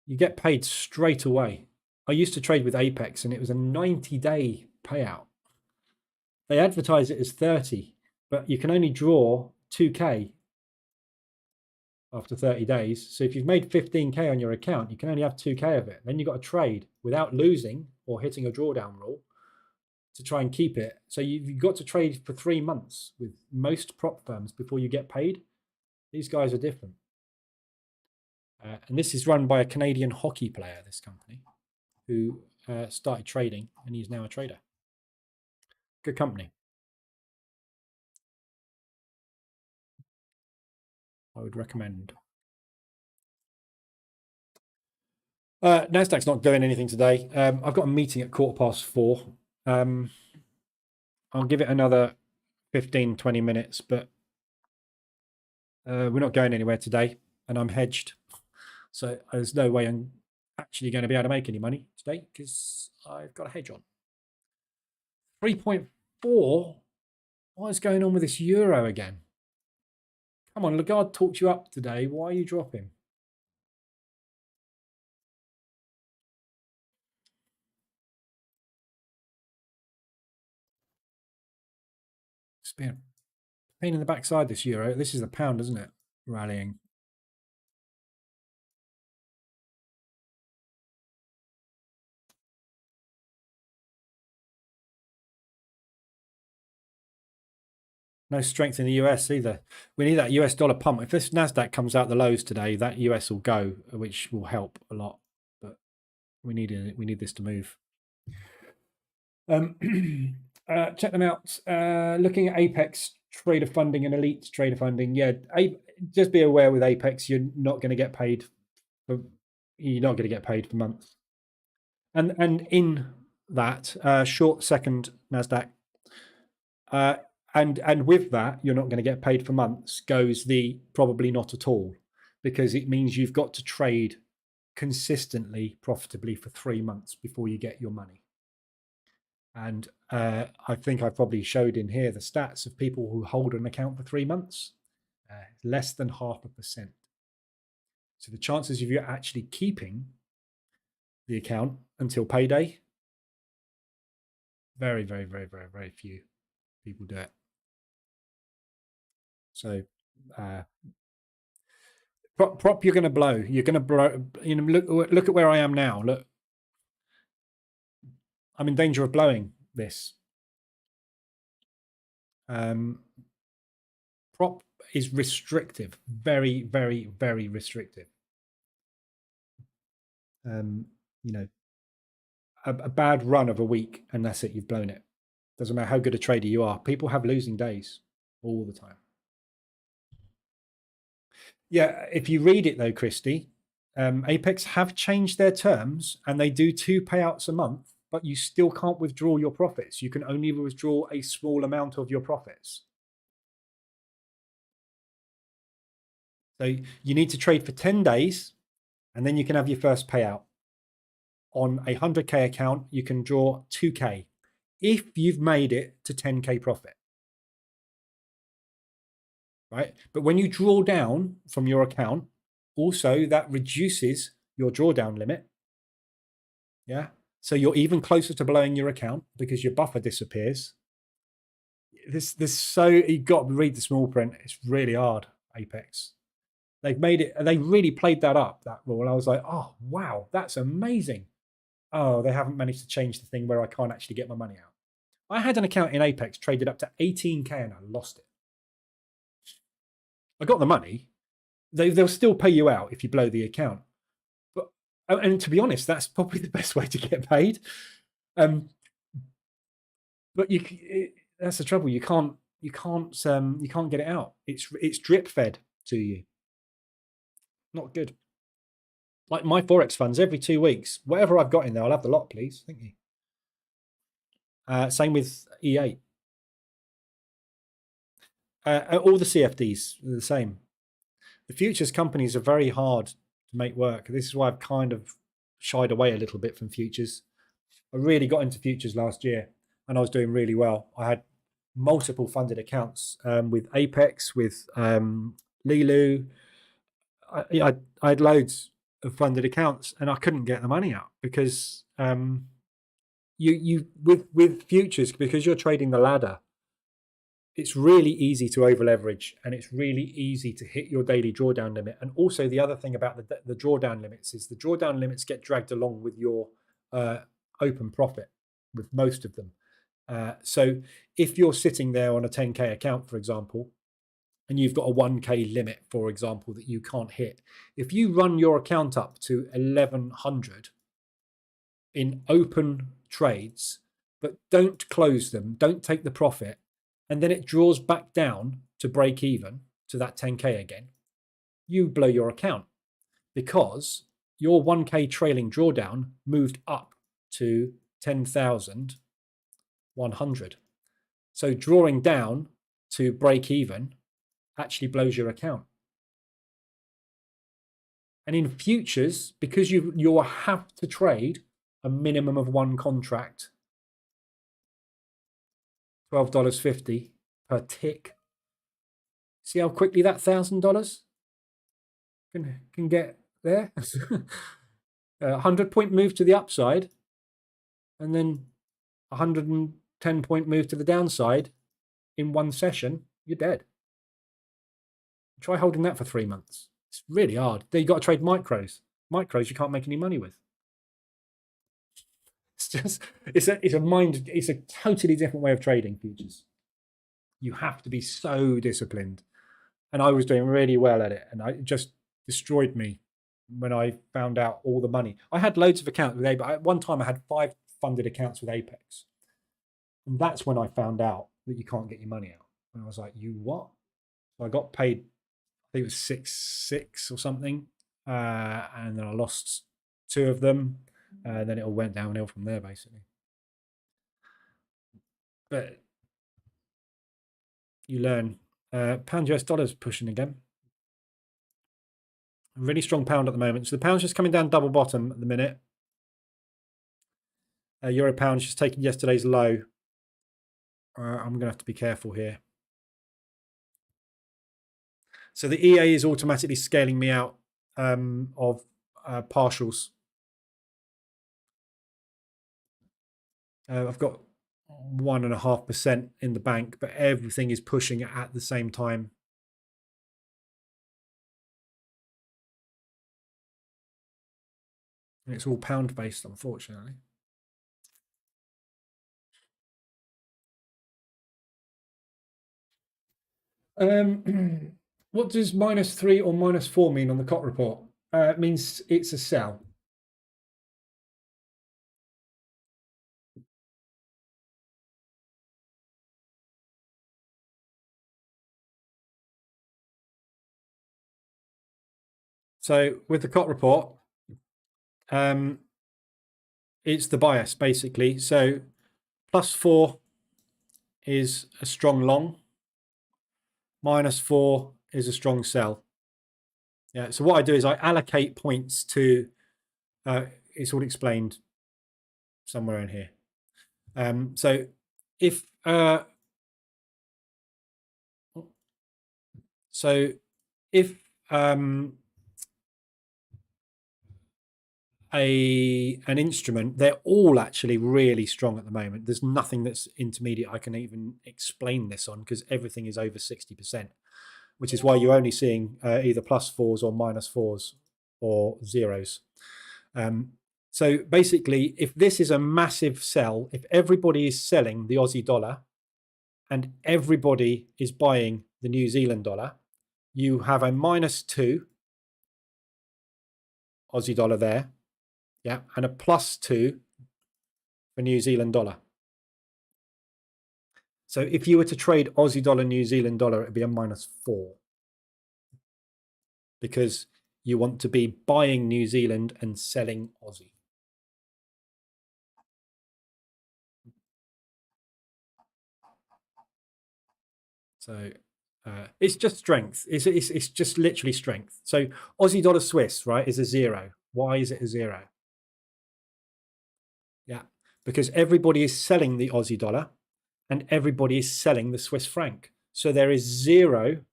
You get paid straight away. I used to trade with Apex and it was a 90-day payout. They advertise it as 30, but you can only draw 2K after 30 days. So if you've made 15K on your account, you can only have 2K of it. Then you've got to trade without losing or hitting a drawdown rule to try and keep it. So you've got to trade for 3 months with most prop firms before you get paid. These guys are different. And this is run by a Canadian hockey player, this company, who started trading, and he's now a trader. Good company. I would recommend. Nasdaq's not doing anything today. I've got a meeting at 4:15. I'll give it another 15, 20 minutes, but we're not going anywhere today, and I'm hedged. So there's no way I'm actually going to be able to make any money today because I've got a hedge on. 3.4? What is going on with this euro again? Come on, Lagarde talked you up today. Why are you dropping? It's been a pain in the backside, this euro. This is the pound, isn't it? Rallying. No strength in the US either. We need that US dollar pump. If this Nasdaq comes out the lows today, that US will go, which will help a lot. But we need this to move. Check them out. Looking at Apex trader funding and elite trader funding. Yeah, just be aware with Apex, you're not going to get paid. You're not going to get paid for months. And in that short second Nasdaq. And with that, you're not going to get paid for months, goes the probably not at all, because it means you've got to trade consistently, profitably for 3 months before you get your money. And I think I probably showed in here the stats of people who hold an account for 3 months, less than 0.5%. So the chances of you actually keeping the account until payday, very, very, very, very, very few people do it. So prop you're going to blow. You're going to blow. Look at where I am now. Look, I'm in danger of blowing this. Prop is restrictive, very, very, very restrictive. A bad run of a week and that's it. You've blown it. Doesn't matter how good a trader you are. People have losing days all the time. Yeah, if you read it though, Christy, Apex have changed their terms and they do 2 payouts a month, but you still can't withdraw your profits. You can only withdraw a small amount of your profits. So you need to trade for 10 days and then you can have your first payout on a 100K account, you can draw 2K if you've made it to 10K profit. Right? But when you draw down from your account, also that reduces your drawdown limit. Yeah. So you're even closer to blowing your account because your buffer disappears. This so you've got to read the small print. It's really hard, Apex. They've made it, they really played that up, that rule. I was like, oh wow, that's amazing. Oh, they haven't managed to change the thing where I can't actually get my money out. I had an account in Apex traded up to 18K and I lost it. I got the money. They'll still pay you out if you blow the account. But and to be honest, that's probably the best way to get paid. But that's the trouble. You can't get it out. It's drip fed to you. Not good. Like my Forex funds, every 2 weeks, whatever I've got in there, I'll have the lot, please. Thank you. Same with EA. All the CFDs are the same. The futures companies are very hard to make work. This is why I've kind of shied away a little bit from futures. I really got into futures last year and I was doing really well. I had multiple funded accounts with Apex, with Lilu. I had loads of funded accounts and I couldn't get the money out because with futures, because you're trading the ladder, it's really easy to over leverage and it's really easy to hit your daily drawdown limit. And also the other thing about the drawdown limits is the drawdown limits get dragged along with your open profit with most of them. So if you're sitting there on a 10K account, for example, and you've got a 1K limit, for example, that you can't hit, if you run your account up to 1100 in open trades, but don't close them, don't take the profit, and then it draws back down to break even to that 10K again, you blow your account because your 1K trailing drawdown moved up to 10,100. So drawing down to break even actually blows your account. And in futures, because you'll have to trade a minimum of one contract, $12.50 per tick. See how quickly that $1,000 can get there? 100-point move to the upside, and then 110-point move to the downside in one session, you're dead. Try holding that for 3 months. It's really hard. Then you've got to trade micros. Micros you can't make any money with. It's just it's a totally different way of trading futures. You have to be so disciplined. And I was doing really well at it, and it just destroyed me when I found out all the money. I had loads of accounts with Apex. At one time I had 5 funded accounts with Apex. And that's when I found out that you can't get your money out. And I was like, you what? So I got paid, I think it was 6 or something. And then I lost 2 of them. And then it all went downhill from there, basically. But you learn. Pound US dollar's pushing again. A really strong pound at the moment. So the pound's just coming down double bottom at the minute. Euro pound's just taking yesterday's low. I'm going to have to be careful here. So the EA is automatically scaling me out of partials. I've got 1.5% in the bank, but everything is pushing at the same time. And it's all pound based, unfortunately. What does -3 or -4 mean on the COT report? It means it's a sell. So with the COT report, it's the bias basically. So +4 is a strong long, -4 is a strong sell. Yeah. So what I do is I allocate points to it's all explained somewhere in here. So if an instrument, they're all actually really strong at the moment. There's nothing that's intermediate I can even explain this on, because everything is over 60%, which is why you're only seeing either +4s or -4s or zeros. So basically, if this is a massive sell, if everybody is selling the Aussie dollar and everybody is buying the New Zealand dollar, you have a -2 Aussie dollar there, yeah, and a +2 for New Zealand dollar. So if you were to trade Aussie dollar, New Zealand dollar, it'd be a -4, because you want to be buying New Zealand and selling Aussie. So it's just strength. It's just literally strength. So Aussie dollar Swiss, right, is a 0. Why is it a 0? Yeah, because everybody is selling the Aussie dollar and everybody is selling the Swiss franc. So there is 0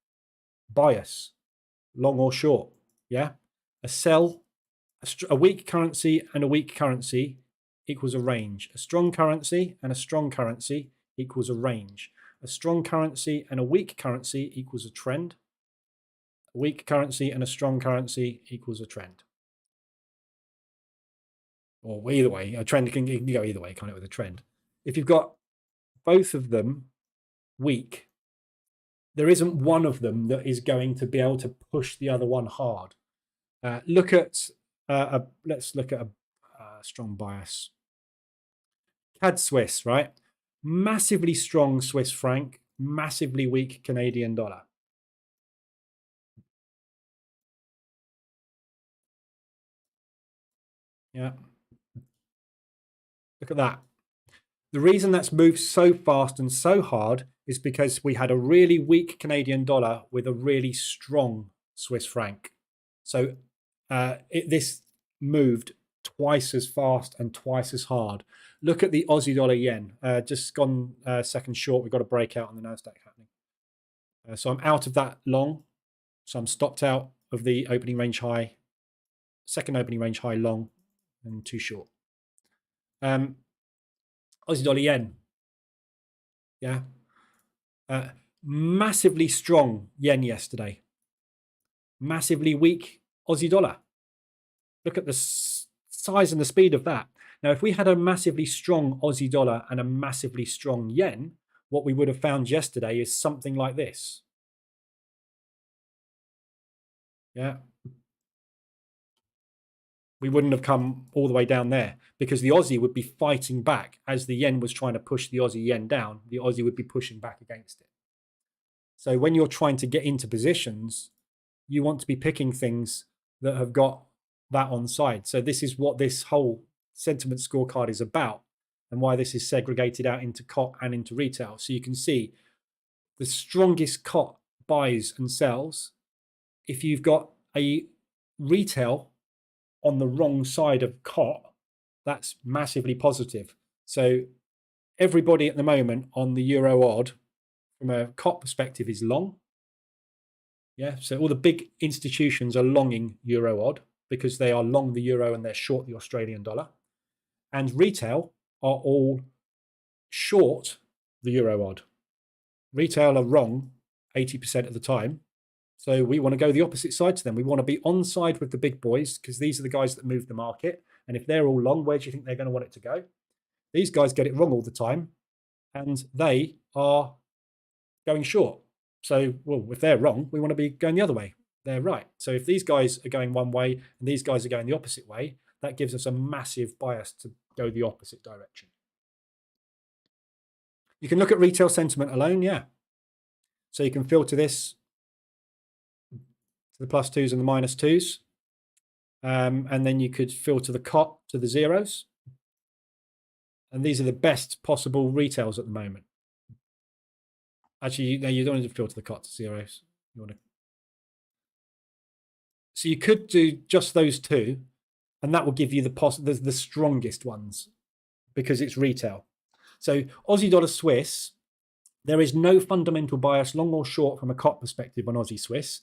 bias, long or short. Yeah, a sell, a weak currency and a weak currency equals a range. A strong currency and a strong currency equals a range. A strong currency and a weak currency equals a trend. A weak currency and a strong currency equals a trend. Or either way, a trend can go either way, can't it, with a trend? If you've got both of them weak, there isn't one of them that is going to be able to push the other one hard. Let's look at a strong bias. CAD Swiss, right? Massively strong Swiss franc, massively weak Canadian dollar. Yeah. Look at that. The reason that's moved so fast and so hard is because we had a really weak Canadian dollar with a really strong Swiss franc. So this moved twice as fast and twice as hard. Look at the Aussie dollar yen. Just gone second short. We've got a breakout on the Nasdaq happening. So I'm out of that long. So I'm stopped out of the opening range high, second opening range high long, and too short. Aussie dollar yen. Yeah. Massively strong yen yesterday. Massively weak Aussie dollar. Look at the size and the speed of that. Now, if we had a massively strong Aussie dollar and a massively strong yen, what we would have found yesterday is something like this. Yeah. We wouldn't have come all the way down there, because the Aussie would be fighting back as the yen was trying to push the Aussie yen down. The Aussie would be pushing back against it. So when you're trying to get into positions, you want to be picking things that have got that on side. So this is what this whole sentiment scorecard is about, and why this is segregated out into COT and into retail. So you can see the strongest COT buys and sells. If you've got a retail on the wrong side of COT, that's massively positive. So everybody at the moment on the euro odd from a COT perspective is long. Yeah, so all the big institutions are longing euro odd because they are long the euro and they're short the Australian dollar. And retail are all short the euro odd. Retail are wrong 80% of the time. So we want to go the opposite side to them. We want to be on side with the big boys, because these are the guys that move the market. And if they're all long, where do you think they're going to want it to go? These guys get it wrong all the time, and they are going short. So, well, if they're wrong, we want to be going the other way. They're right. So if these guys are going one way and these guys are going the opposite way, that gives us a massive bias to go the opposite direction. You can look at retail sentiment alone, yeah. So you can filter this to the +2s and the -2s. And then you could filter the COT to the zeros. And these are the best possible retails at the moment. Actually, no, you don't want to filter the COT to zeros. You want to. So you could do just those two, And that will give you the strongest ones because it's retail. So Aussie dollar Swiss, there is no fundamental bias, long or short, from a COT perspective on Aussie Swiss,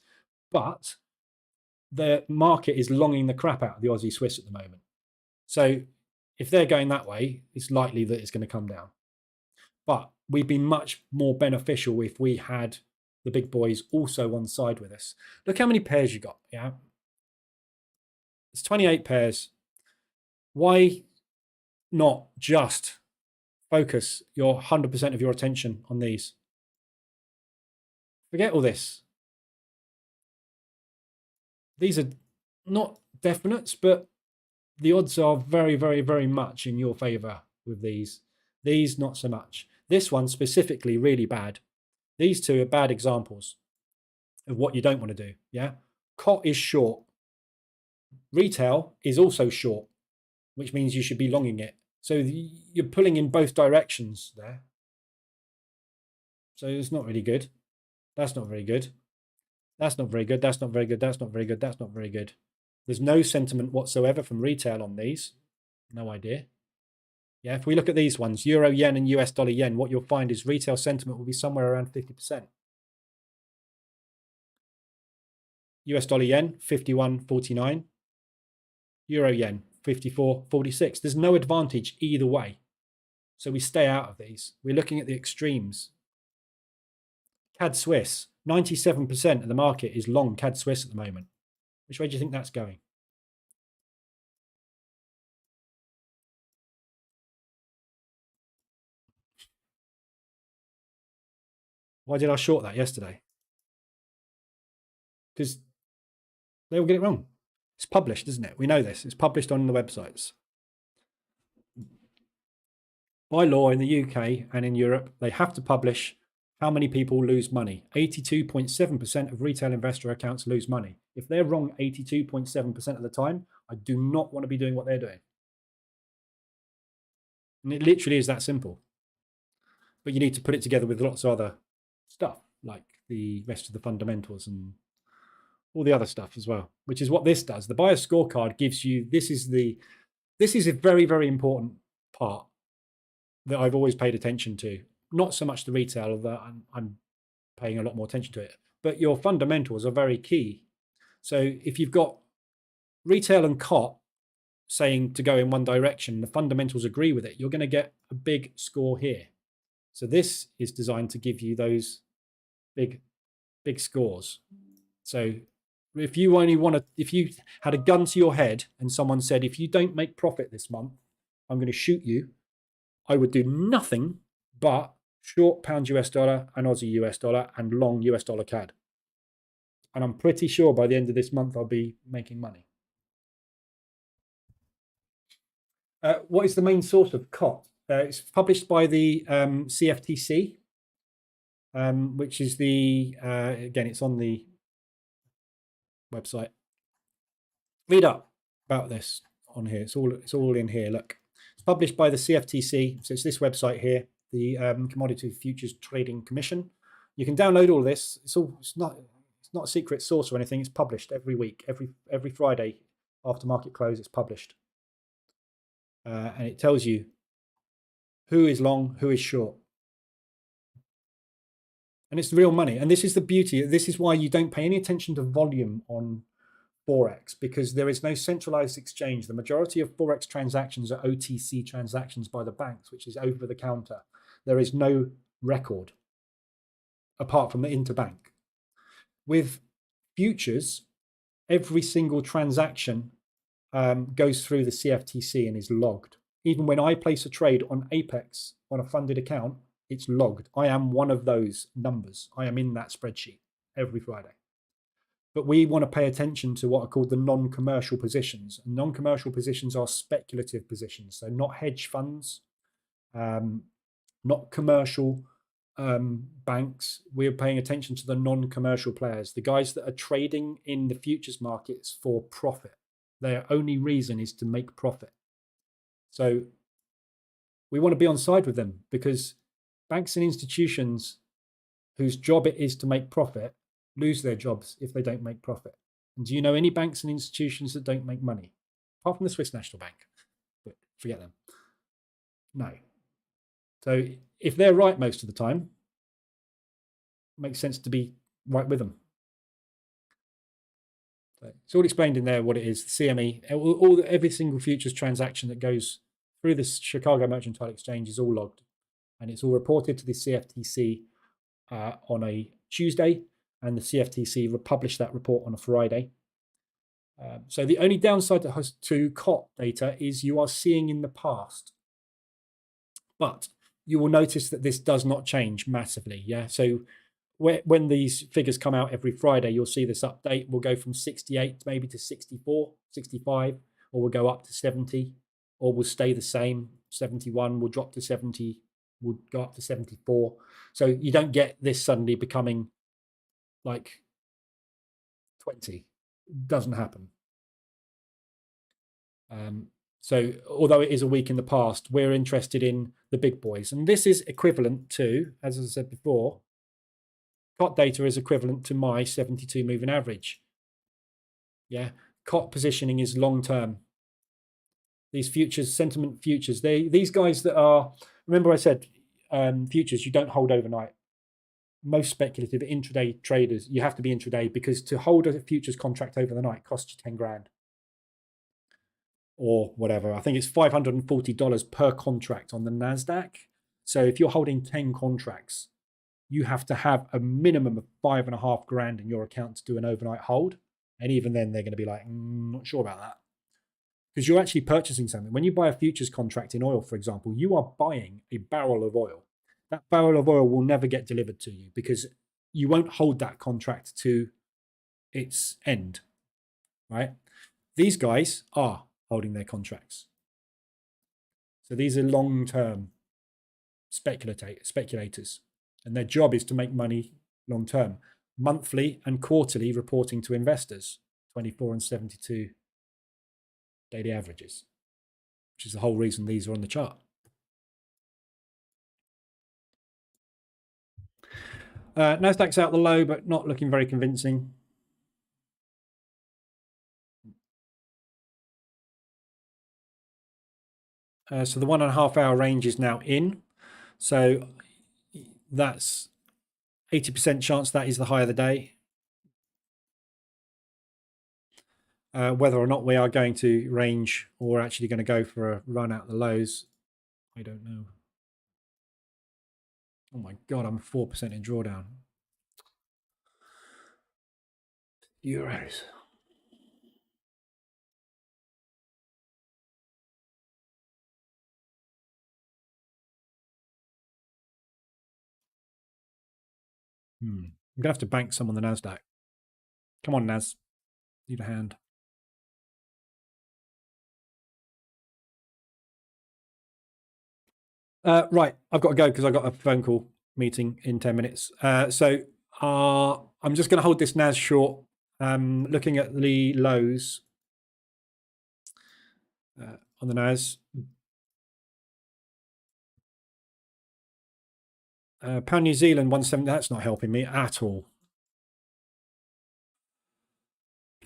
but the market is longing the crap out of the Aussie Swiss at the moment. So if they're going that way, it's likely that it's going to come down. But we'd be much more beneficial if we had the big boys also on side with us. Look how many pairs you got. Yeah, it's 28 pairs. Why not just focus your 100% of your attention on these? Forget all this. These are not definites, but the odds are very, very, very much in your favor with these. These, not so much. This one specifically, really bad. These two are bad examples of what you don't want to do. Yeah. COT is short. Retail is also short, which means you should be longing it. So you're pulling in both directions there. So it's not really good. That's not very good. That's not very good. That's not very good. That's not very good. That's not very good. There's no sentiment whatsoever from retail on these. No idea. Yeah, if we look at these ones, Euro Yen and US dollar Yen, what you'll find is retail sentiment will be somewhere around 50%. US dollar Yen, 51.49. Euro Yen, 54.46. There's no advantage either way. So we stay out of these. We're looking at the extremes. CAD Swiss, 97% of the market is long CAD Swiss at the moment. Which way do you think that's going? Why did I short that yesterday? Because they will get it wrong. It's published, isn't it? We know this. It's published on the websites. By law in the UK and in Europe, they have to publish how many people lose money. 82.7% of retail investor accounts lose money. If they're wrong 82.7% of the time, I do not want to be doing what they're doing. And it literally is that simple. But you need to put it together with lots of other stuff, like the rest of the fundamentals and all the other stuff as well, which is what this does. The bias scorecard gives you, this is a very, very important part that I've always paid attention to. Not so much the retail, although I'm paying a lot more attention to it, but your fundamentals are very key. So if you've got retail and COT saying to go in one direction, the fundamentals agree with it, you're going to get a big score here. So this is designed to give you those big scores. So if you had a gun to your head and someone said, if you don't make profit this month, I'm going to shoot you, I would do nothing but short pound US dollar and Aussie US dollar and long US dollar CAD. And I'm pretty sure by the end of this month, I'll be making money. What is the main source of COT? It's published by the CFTC, which is the, again, it's on the website. Read up about this on here. It's all in here. Look, it's published by the CFTC. So it's this website here, the Commodity Futures Trading Commission. You can download all this. It's not a secret source or anything. It's published every week, every Friday after market close. It's published, and it tells you who is long, who is short. And it's real money. And this is the beauty. This is why you don't pay any attention to volume on Forex, because there is no centralized exchange. The majority of Forex transactions are OTC transactions by the banks, which is over the counter. There is no record apart from the interbank. With futures, every single transaction goes through the CFTC and is logged. Even when I place a trade on Apex on a funded account, it's logged. I am one of those numbers. I am in that spreadsheet every Friday. But we want to pay attention to what are called the non-commercial positions. And non-commercial positions are speculative positions. So not hedge funds, not commercial banks. We're paying attention to the non-commercial players, the guys that are trading in the futures markets for profit. Their only reason is to make profit. So we want to be on side with them, because banks and institutions whose job it is to make profit lose their jobs if they don't make profit. And do you know any banks and institutions that don't make money? apart from the Swiss National Bank, but forget them. No. So if they're right most of the time, it makes sense to be right with them. So it's all explained in there what it is, the CME, every single futures transaction that goes through the Chicago Mercantile Exchange is all logged, and it's all reported to the CFTC on a Tuesday, and the CFTC republished that report on a Friday. So the only downside to COT data is you are seeing in the past, but you will notice that this does not change massively. Yeah, so when these figures come out every Friday, you'll see this update will go from 68 maybe to 64, 65, or we'll go up to 70, or we'll stay the same. 71 will drop to 70, will go up to 74. So you don't get this suddenly becoming like 20. It doesn't happen. So although it is a week in the past, we're interested in the big boys. And this is equivalent to, as I said before, COT data is equivalent to my 72 moving average. Yeah, COT positioning is long term. These futures, sentiment futures, these guys that are, remember I said futures you don't hold overnight. Most speculative intraday traders, you have to be intraday, because to hold a futures contract over the night costs you 10 grand. Or whatever. I think it's $540 per contract on the NASDAQ. So if you're holding 10 contracts, you have to have a minimum of 5.5 grand in your account to do an overnight hold. And even then, they're going to be like, not sure about that. Because you're actually purchasing something. When you buy a futures contract in oil, for example, you are buying a barrel of oil. That barrel of oil will never get delivered to you, because you won't hold that contract to its end, right? These guys are holding their contracts. So these are long-term speculators, and their job is to make money long-term, monthly and quarterly reporting to investors, 24 and 72 daily averages, which is the whole reason these are on the chart. Nasdaq's out the low, but not looking very convincing. So the 1.5 hour range is now in. So that's 80% chance that is the high of the day. Whether or not we are going to range or actually going to go for a run out the lows, I don't know. Oh my God, I'm 4% in drawdown. Euros. I'm going to have to bank some on the NASDAQ. Come on, Nas. Need a hand. Right, I've got to go because I've got a phone call meeting in 10 minutes. So I'm just going to hold this Nas short. Looking at the lows on the Nas. Pound New Zealand 170, that's not helping me at all.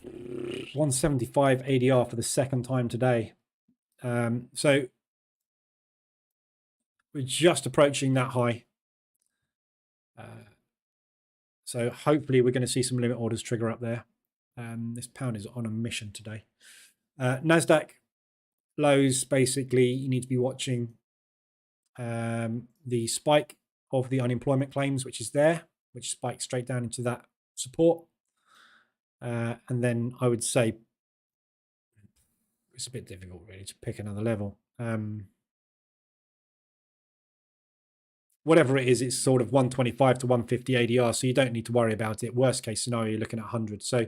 175 ADR for the second time today. So we're just approaching that high. So hopefully we're going to see some limit orders trigger up there. This pound is on a mission today. NASDAQ lows, basically you need to be watching the spike of the unemployment claims, which is there, which spikes straight down into that support. And then I would say it's a bit difficult really to pick another level. Whatever it is, it's sort of 125 to 150 ADR, so you don't need to worry about it. Worst case scenario, you're looking at 100. So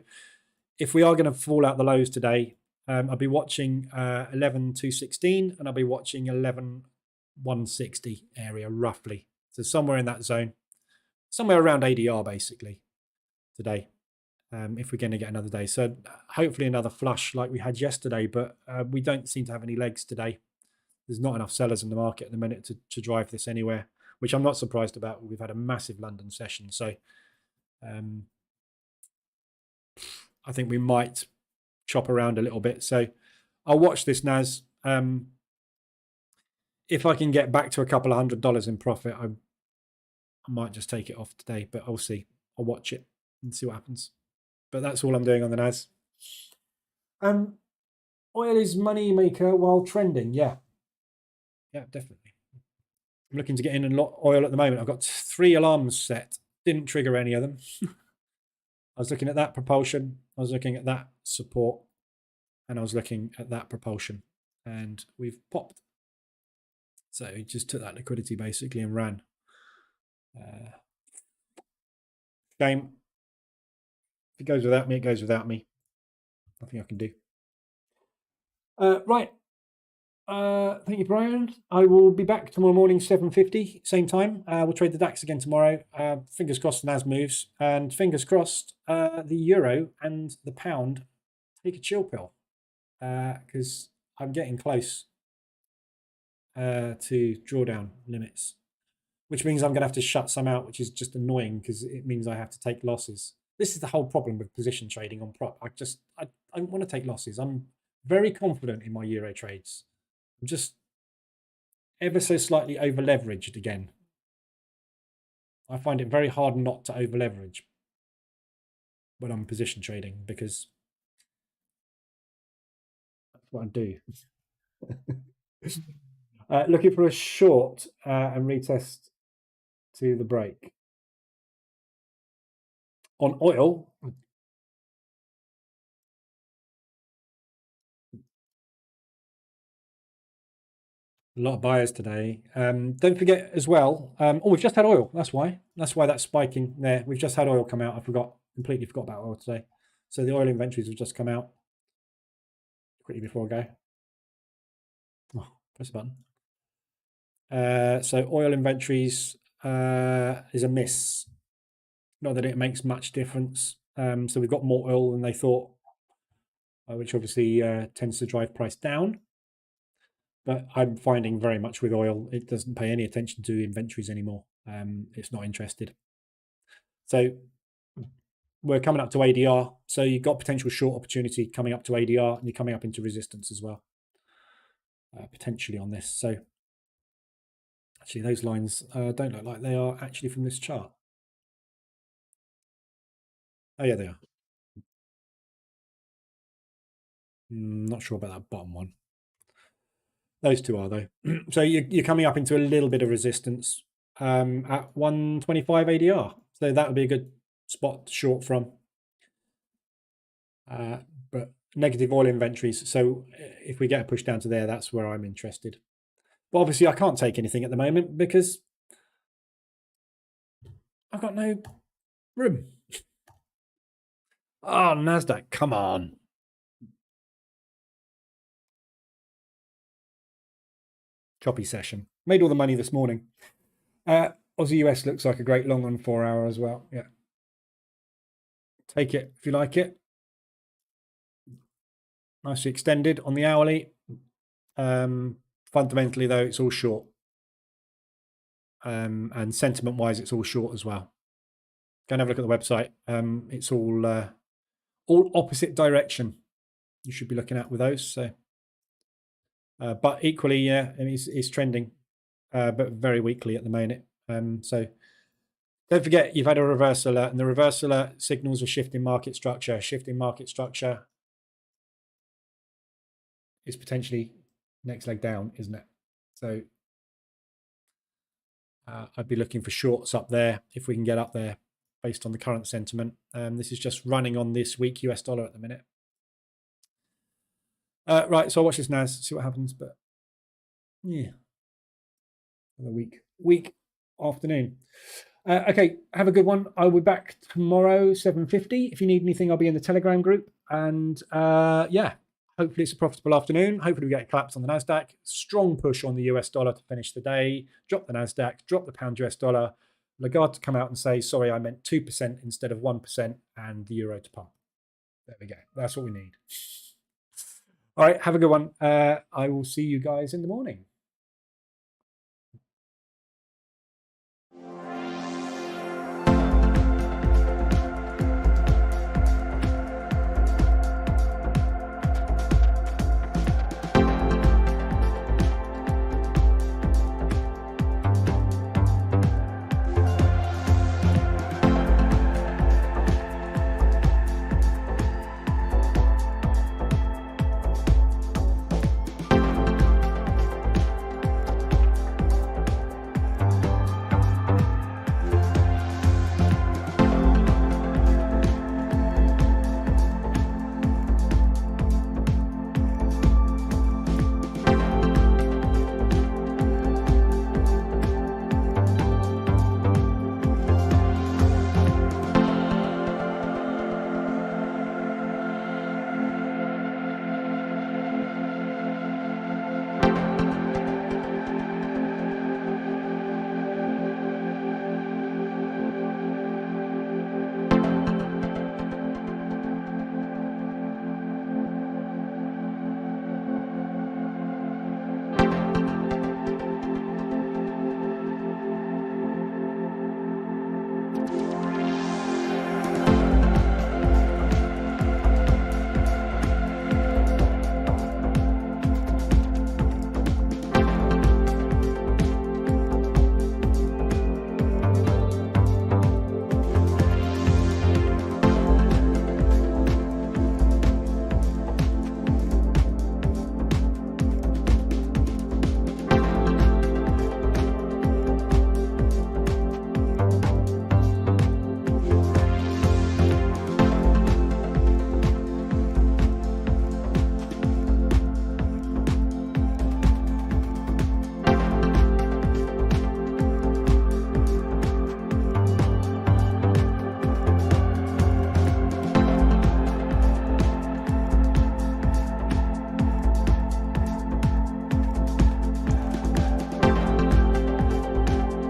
if we are going to fall out the lows today, I'll be watching 11,216 and I'll be watching 11,160 area roughly. So somewhere in that zone, somewhere around ADR basically today, if we're going to get another day. So hopefully another flush like we had yesterday, but we don't seem to have any legs today. There's not enough sellers in the market at the minute to drive this anywhere, which I'm not surprised about. We've had a massive London session. So I think we might chop around a little bit. So I'll watch this NAS. If I can get back to a couple of $100 in profit, I might just take it off today, but I'll see. I'll watch it and see what happens. But that's all I'm doing on the NAS. Oil is money maker while trending. Yeah, definitely. I'm looking to get in a lot oil at the moment. I've got 3 alarms set. Didn't trigger any of them. I was looking at that propulsion. I was looking at that support, and I was looking at that propulsion, and we've popped. So he just took that liquidity basically and ran. Game. If it goes without me, it goes without me. Nothing I can do. Right. Thank you, Brian. I will be back tomorrow morning, 7:50, same time. We'll trade the DAX again tomorrow. Fingers crossed the NAS moves, and fingers crossed the euro and the pound take a chill pill, because I'm getting close to drawdown limits, which means I'm going to have to shut some out, which is just annoying because it means I have to take losses. This is the whole problem with position trading on prop. I don't want to take losses. I'm very confident in my euro trades. I'm just ever so slightly over leveraged again. I find it very hard not to over leverage when I'm position trading, because that's what I do. Looking for a short and retest to the break. On oil, a lot of buyers today. Don't forget as well. We've just had oil. That's why that's spiking there. We've just had oil come out. Completely forgot about oil today. So the oil inventories have just come out. Quickly before I go. Oh, press the button. So oil inventories is a miss. Not that it makes much difference. So we've got more oil than they thought, which obviously tends to drive price down. But I'm finding very much with oil, it doesn't pay any attention to inventories anymore. It's not interested. So we're coming up to ADR. So you've got potential short opportunity coming up to ADR, and you're coming up into resistance as well, potentially on this. So actually, those lines don't look like they are actually from this chart. Oh, yeah, they are. Not sure about that bottom one. Those two are, though. So you're coming up into a little bit of resistance at 125 ADR. So that would be a good spot to short from. But negative oil inventories. So if we get a push down to there, that's where I'm interested. But obviously, I can't take anything at the moment because I've got no room. Oh, NASDAQ, come on. Choppy session. Made all the money this morning. Aussie US looks like a great long on 4 hour as well. Yeah. Take it if you like it. Nicely extended on the hourly. Fundamentally, though, it's all short. And sentiment-wise, it's all short as well. Go and have a look at the website. It's all opposite direction. You should be looking at with those. So, but equally, yeah, I mean, it's trending, but very weakly at the moment. So don't forget you've had a reverse alert, and the reverse alert signals a shift in market structure. Shifting market structure is potentially next leg down, isn't it? So I'd be looking for shorts up there if we can get up there based on the current sentiment. This is just running on this weak US dollar at the minute. Right, so I'll watch this now, see what happens. But yeah, another weak afternoon. Okay, have a good one. I'll be back tomorrow, 7:50. If you need anything, I'll be in the Telegram group. And yeah, hopefully it's a profitable afternoon. Hopefully we get a collapse on the NASDAQ. Strong push on the US dollar to finish the day. Drop the NASDAQ, drop the pound US dollar. Lagarde to come out and say, sorry, I meant 2% instead of 1%, and the euro to pump. There we go. That's what we need. All right, have a good one. I will see you guys in the morning.